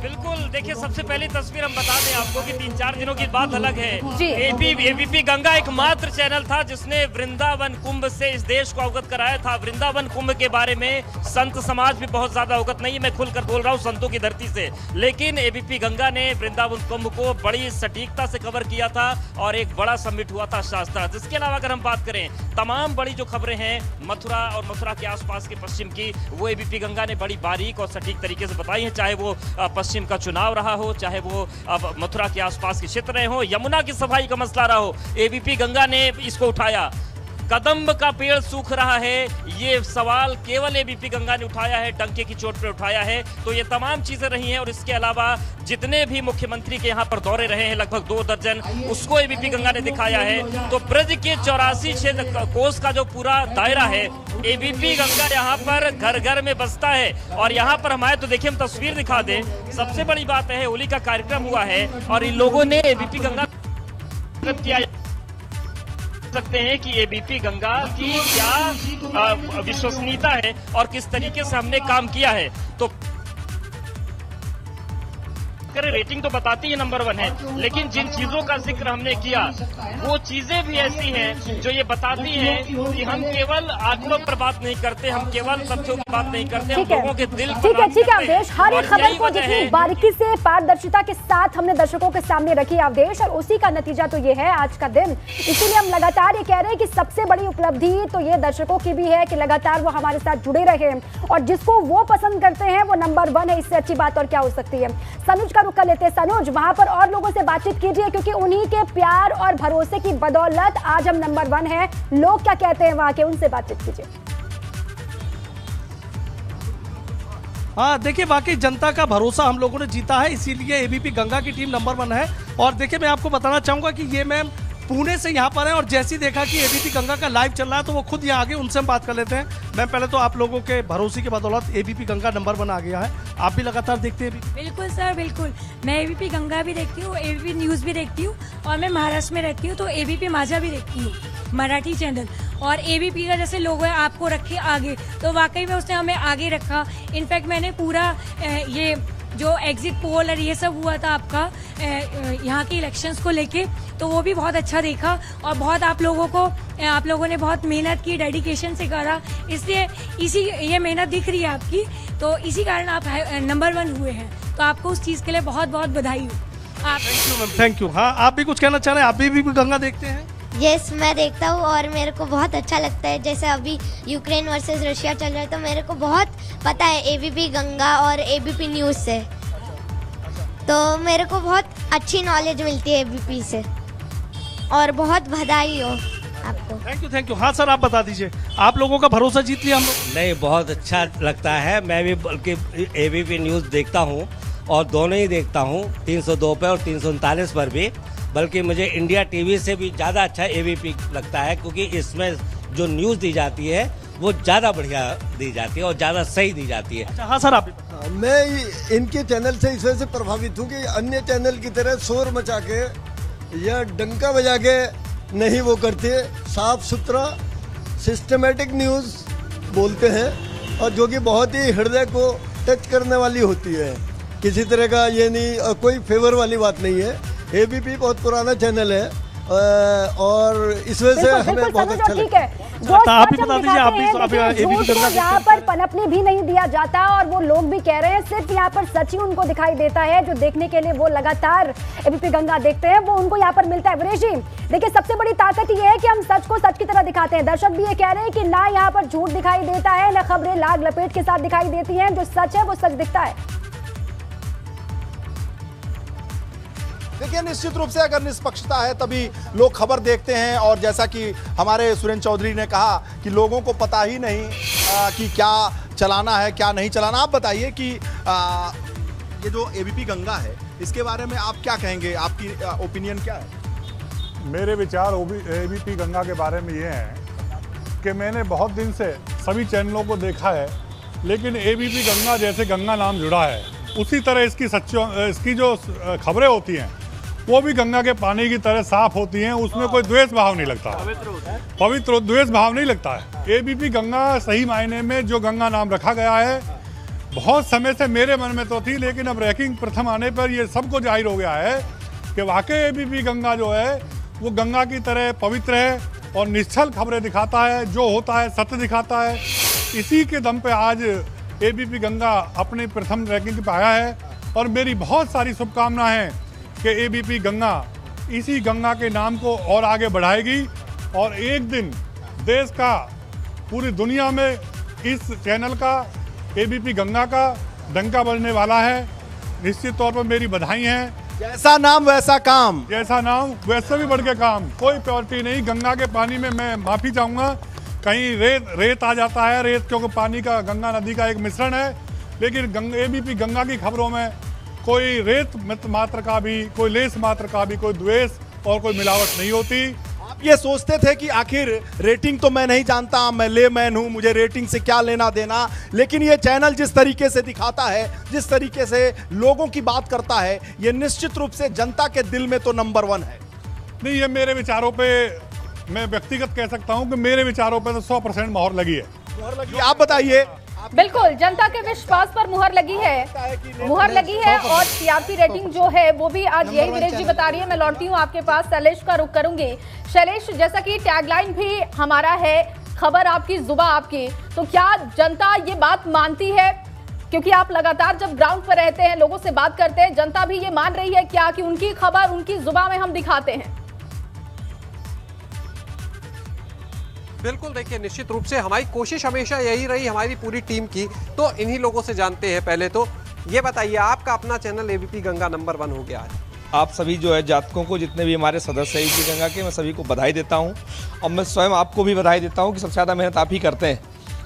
बिल्कुल, देखिए सबसे पहली तस्वीर हम बता दें आपको कि 3-4 दिनों की बात अलग है। जी। एबीपी गंगा एकमात्र चैनल था जिसने वृंदावन कुंभ से इस देश को अवगत कराया था। वृंदावन कुंभ के बारे में संत समाज भी बहुत ज्यादा अवगत नहीं है, मैं खुलकर बोल रहा हूँ संतों की धरती से। लेकिन एबीपी गंगा ने वृंदावन कुंभ को बड़ी सटीकता से कवर किया था और एक बड़ा समिट हुआ था शास्त्रा। जिसके अलावा अगर हम बात करें तमाम बड़ी जो खबरें हैं मथुरा और मथुरा के आसपास के पश्चिम की, वो एबीपी गंगा ने बड़ी बारीक और सटीक तरीके से बताई है। चाहे वो पश्चिम का चुनाव रहा हो, चाहे वो अब मथुरा के आसपास के क्षेत्र रहे हो, यमुना की सफाई का मसला रहा हो, एबीपी गंगा ने इसको उठाया। कदम्ब का पेड़ सूख रहा है, ये सवाल केवल एबीपी गंगा ने उठाया है, डंके की चोट पर उठाया है। तो ये तमाम चीजें रही हैं और इसके अलावा जितने भी मुख्यमंत्री के यहाँ पर दौरे रहे हैं, लगभग 2 दर्जन, उसको एबीपी गंगा ने दिखाया है। तो ब्रज के 84 कोस का जो पूरा दायरा है, एबीपी गंगा यहाँ पर घर घर में बसता है। और यहाँ पर हम आए तो देखिए, हम तस्वीर दिखा दें। सबसे बड़ी बात है, होली का कार्यक्रम हुआ है और इन लोगों ने एबीपी गंगा किया सकते हैं कि एबीपी गंगा की क्या विश्वसनीयता है और किस तरीके से हमने काम किया है। तो रेटिंग तो बताती है नंबर 1 है, लेकिन जिन चीजों का जिक्र हमने किया वो चीजें भी ऐसी हैं जो ये बताती हैं कि हम केवल आंकड़ों पर बात नहीं करते, हम केवल तथ्यों की बात नहीं करते, हम लोगों के दिल ठीक है अवधेश, हर एक खबर को जितनी बारीकी से पारदर्शिता के साथ हमने दर्शकों के सामने रखी अवधेश, और उसी का नतीजा तो ये है आज का दिन। इसीलिए हम लगातार ये कह रहे हैं कि सबसे बड़ी उपलब्धि तो ये दर्शकों की भी है कि लगातार वो हमारे साथ जुड़े रहे और जिसको वो पसंद करते हैं वो नंबर 1 है। इससे अच्छी बात और क्या हो सकती है। सनुज का रुख कर लेते हैं। सनुज, वहां पर और लोगों से बातचीत कीजिए क्योंकि उन्हीं के प्यार और भरोसे की बदौलत आज हम नंबर 1 है। लोग क्या कहते हैं वहां के, उनसे बातचीत कीजिए। हाँ देखिए, वाकई जनता का भरोसा हम लोगों ने जीता है, इसीलिए एबीपी गंगा की टीम नंबर 1 है। और देखिए, मैं आपको बताना चाहूंगा कि ये मैम पुणे से यहाँ पर है और जैसे ही देखा कि एबीपी गंगा का लाइव चल रहा है तो वो खुद यहाँ आगे, उनसे हम बात कर लेते हैं। मैम, पहले तो आप लोगों के भरोसे की बदौलत एबीपी गंगा नंबर 1 आ गया है। आप भी लगातार देखते हैं? बिल्कुल सर, बिल्कुल। मैं एबीपी गंगा भी देखती हूँ, एबीपी न्यूज़ भी देखती हूँ और मैं महाराष्ट्र में रहती हूँ तो एबीपी माझा भी देखती हूँ, मराठी चैनल। और एबीपी का जैसे लोगो है आपको रखे आगे, तो वाकई में उसने हमें आगे रखा। इनफैक्ट मैंने पूरा ये जो एग्जिट पोल और ये सब हुआ था आपका यहाँ के इलेक्शंस को लेके, तो वो भी बहुत अच्छा देखा और बहुत आप लोगों ने बहुत मेहनत की, डेडिकेशन से करा, इसलिए ये मेहनत दिख रही है आपकी, तो इसी कारण आप नंबर 1 हुए हैं। तो आपको उस चीज़ के लिए बहुत बहुत बधाई हो। आप थैंक यू। हाँ, आप भी कुछ कहना चाह रहे हैं? आप भी गंगा देखते हैं? यस, मैं देखता हूँ और मेरे को बहुत अच्छा लगता है। जैसे अभी यूक्रेन वर्सेस रशिया चल रहा है तो मेरे को बहुत पता है एबीपी गंगा और एबीपी न्यूज़ से, तो मेरे को बहुत अच्छी नॉलेज मिलती है एबीपी से और बहुत बधाई हो आपको। Thank you. हाँ सर, आप बता दीजिए, आप लोगों का भरोसा जीत लिया हम लोग? नहीं, बहुत अच्छा लगता है। मैं भी बल्कि एबीपी न्यूज़ देखता हूँ और दोनों ही देखता हूँ, 302 पे और 339 पर भी। बल्कि मुझे इंडिया टीवी से भी ज़्यादा अच्छा एबीपी लगता है क्योंकि इसमें जो न्यूज़ दी जाती है वो ज़्यादा बढ़िया दी जाती है और ज़्यादा सही दी जाती है। अच्छा, हाँ सर, आप? मैं इनके चैनल से इस वजह से प्रभावित हूँ कि अन्य चैनल की तरह शोर मचा के या डंका बजा के नहीं वो करते, साफ सुथरा सिस्टमेटिक न्यूज़ बोलते हैं और जो कि बहुत ही हृदय को टच करने वाली होती है। किसी तरह का ये नहीं, कोई फेवर वाली बात नहीं है। एबीपी बहुत पुराना चैनल है और इस वजह से हमें बहुत अच्छा लगता है। जो आप ही बता दीजिए, आप यहाँ पर पनपने भी नहीं दिया जाता और वो लोग भी कह रहे हैं सिर्फ यहाँ पर सच ही उनको दिखाई देता है। जो देखने के लिए वो लगातार एबीपी गंगा देखते हैं वो उनको यहाँ पर मिलता है। वीरेश जी देखिए, सबसे बड़ी ताकत ये है कि हम सच को सच की तरह दिखाते हैं। दर्शक भी ये कह रहे हैं कि ना यहाँ पर झूठ दिखाई देता है, ना खबरें लाग लपेट के साथ दिखाई देती हैं। जो सच है वो सच दिखता है। देखिए, निश्चित रूप से अगर निष्पक्षता है तभी लोग खबर देखते हैं। और जैसा कि हमारे सुरेंद्र चौधरी ने कहा कि लोगों को पता ही नहीं कि क्या चलाना है क्या नहीं चलाना। आप बताइए कि ये जो एबीपी गंगा है इसके बारे में आप क्या कहेंगे, आपकी ओपिनियन क्या है? मेरे विचार एबीपी गंगा के बारे में ये हैं कि मैंने बहुत दिन से सभी चैनलों को देखा है, लेकिन एबीपी गंगा जैसे गंगा नाम जुड़ा है उसी तरह इसकी जो खबरें होती हैं वो भी गंगा के पानी की तरह साफ होती हैं। उसमें कोई द्वेष भाव नहीं लगता, पवित्र द्वेष भाव नहीं लगता है। एबीपी गंगा सही मायने में जो गंगा नाम रखा गया है, बहुत समय से मेरे मन में तो थी, लेकिन अब रैंकिंग प्रथम आने पर ये सबको जाहिर हो गया है कि वाकई एबीपी गंगा जो है वो गंगा की तरह पवित्र है और निश्चल खबरें दिखाता है, जो होता है सत्य दिखाता है। इसी के दम पे आज एबीपी गंगा अपने प्रथम रैंकिंग पे आया है और मेरी बहुत सारी शुभकामनाएं हैं कि एबीपी गंगा इसी गंगा के नाम को और आगे बढ़ाएगी और एक दिन देश का, पूरी दुनिया में इस चैनल का, एबीपी गंगा का डंका बजने वाला है। निश्चित तौर पर मेरी बधाई हैं। जैसा नाम वैसा काम, जैसा नाम वैसे भी बढ़ के काम, कोई प्योरिटी नहीं। गंगा के पानी में मैं माफ़ी चाहूँगा, कहीं रेत आ जाता है, रेत क्योंकि पानी का, गंगा नदी का एक मिश्रण है, लेकिन एबीपी गंगा की खबरों में कोई रेत मात्र का भी, कोई लेस मात्र का भी कोई द्वेष और कोई मिलावट नहीं होती। आप ये सोचते थे कि आखिर रेटिंग तो मैं नहीं जानता, मैं लेमैन हूं, मुझे रेटिंग से क्या लेना देना, लेकिन ये चैनल जिस तरीके से दिखाता है, जिस तरीके से लोगों की बात करता है, ये निश्चित रूप से जनता के दिल में तो नंबर 1 है। नहीं, ये मेरे विचारों पे मैं व्यक्तिगत कह सकता हूं कि मेरे विचारों पे तो 100% मोहर लगी है। मोहर लगी, आप बताइए। बिल्कुल, जनता के विश्वास पर मुहर लगी है, मुहर लगी है। और टीआरपी रेटिंग जो है वो भी आज यही वीरेश जी बता रही है। मैं लौटती हूँ आपके पास, शैलेश का रुख करूंगी। शैलेश, जैसा कि टैगलाइन भी हमारा है, खबर आपकी जुबान आपकी, तो क्या जनता ये बात मानती है? क्योंकि आप लगातार जब ग्राउंड पर रहते हैं, लोगों से बात करते हैं, जनता भी ये मान रही है क्या कि उनकी खबर उनकी जुबान में हम दिखाते हैं? बिल्कुल, देखिए, निश्चित रूप से हमारी कोशिश हमेशा यही रही, हमारी पूरी टीम की। तो इन्हीं लोगों से जानते हैं। पहले तो ये बताइए, आपका अपना चैनल एबीपी गंगा नंबर 1 हो गया है। आप सभी जो है जातकों को, जितने भी हमारे सदस्य हैं एबीपी गंगा के, मैं सभी को बधाई देता हूं और मैं स्वयं आपको भी बधाई देता हूं कि सबसे ज़्यादा मेहनत आप ही करते हैं।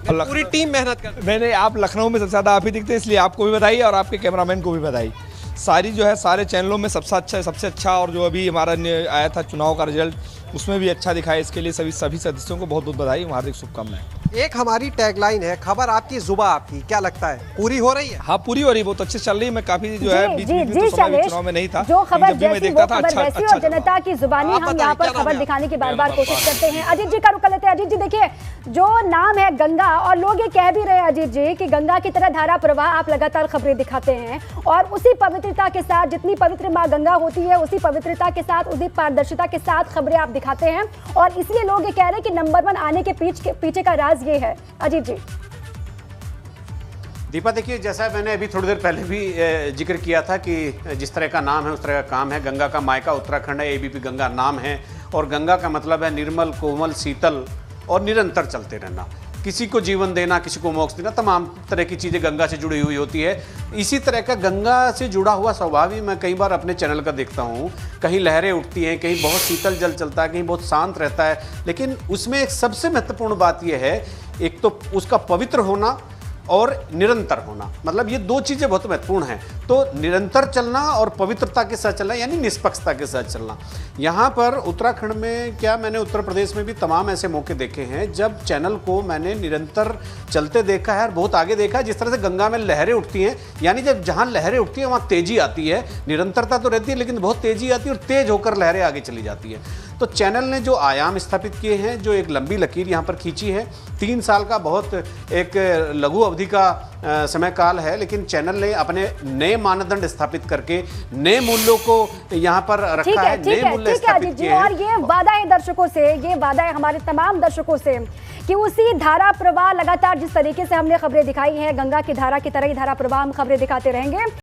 पूरी टीम मेहनत करती है। मैंने आप लखनऊ में सबसे ज़्यादा आप ही दिखते हैं, इसलिए आपको भी बधाई और आपके कैमरामैन को भी बधाई। सारी जो है सारे चैनलों में सबसे अच्छा और जो अभी हमारा आया था चुनाव का रिजल्ट, उसमें भी अच्छा दिखाया। इसके लिए सभी सदस्यों को बहुत बहुत बधाई, हार्दिक शुभकामनाएं। एक हमारी टैगलाइन है, खबर आपकी जुबान आपकी, क्या लगता है पूरी हो रही है? हाँ, पूरी हो रही है, बहुत अच्छे चल रही है। मैं काफी जो है बीच में तो चुनाव में नहीं था, जो खबर जब भी मैं देखता था अच्छा और जनता की जुबानी हम यहाँ पर खबर दिखाने की बार-बार कोशिश करते हैं। अजीत जी का रुख कर लेते हैं। अजीत जी, देखिए, जो नाम है गंगा और लोग ये कह भी रहे हैं अजीत जी कि गंगा की तरह धारा प्रवाह आप लगातार खबरें दिखाते हैं और उसी पवित्रता के साथ, जितनी पवित्र माँ गंगा होती है उसी पवित्रता के साथ, उसी पारदर्शिता के साथ खबरें आप दिखाते हैं और इसलिए लोग ये कह रहे हैं कि नंबर 1 आने के पीछे का राज ये है। अजीत जी। दीपा, देखिए, जैसा मैंने अभी थोड़ी देर पहले भी जिक्र किया था कि जिस तरह का नाम है उस तरह का काम है। गंगा का मायका उत्तराखंड है, एबीपी गंगा नाम है और गंगा का मतलब है निर्मल, कोमल, शीतल और निरंतर चलते रहना। किसी को जीवन देना, किसी को मोक्ष देना, तमाम तरह की चीज़ें गंगा से जुड़ी हुई होती है। इसी तरह का गंगा से जुड़ा हुआ स्वभाव ही मैं कई बार अपने चैनल का देखता हूँ। कहीं लहरें उठती हैं, कहीं बहुत शीतल जल चलता है, कहीं बहुत शांत रहता है, लेकिन उसमें एक सबसे महत्वपूर्ण बात यह है, एक तो उसका पवित्र होना और निरंतर होना। मतलब ये 2 चीज़ें बहुत महत्वपूर्ण हैं। तो निरंतर चलना और पवित्रता के साथ चलना, यानी निष्पक्षता के साथ चलना। यहाँ पर उत्तराखंड में क्या, मैंने उत्तर प्रदेश में भी तमाम ऐसे मौके देखे हैं जब चैनल को मैंने निरंतर चलते देखा है और बहुत आगे देखा है। जिस तरह से गंगा में लहरें उठती हैं, यानी जब जहाँ लहरें उठती हैं वहाँ तेज़ी आती है। निरंतरता तो रहती है लेकिन बहुत तेज़ी आती है और तेज़ होकर लहरें आगे चली जाती है। तो चैनल ने जो आयाम स्थापित किए हैं, जो एक लंबी लकीर यहाँ पर खींची है, 3 साल का बहुत एक लघु अवधि का समय काल है, लेकिन चैनल ने अपने नए मानदंड स्थापित करके नए मूल्यों को यहाँ पर रखा है, नए मूल्य स्थापित किए हैं। और ये वादा है दर्शकों से, ये वादा है हमारे तमाम दर्शकों से कि उसी धारा प्रवाह लगातार जिस तरीके से हमने खबरें दिखाई हैं, गंगा की धारा की तरह ही धारा प्रवाह हम खबरें दिखाते रहेंगे।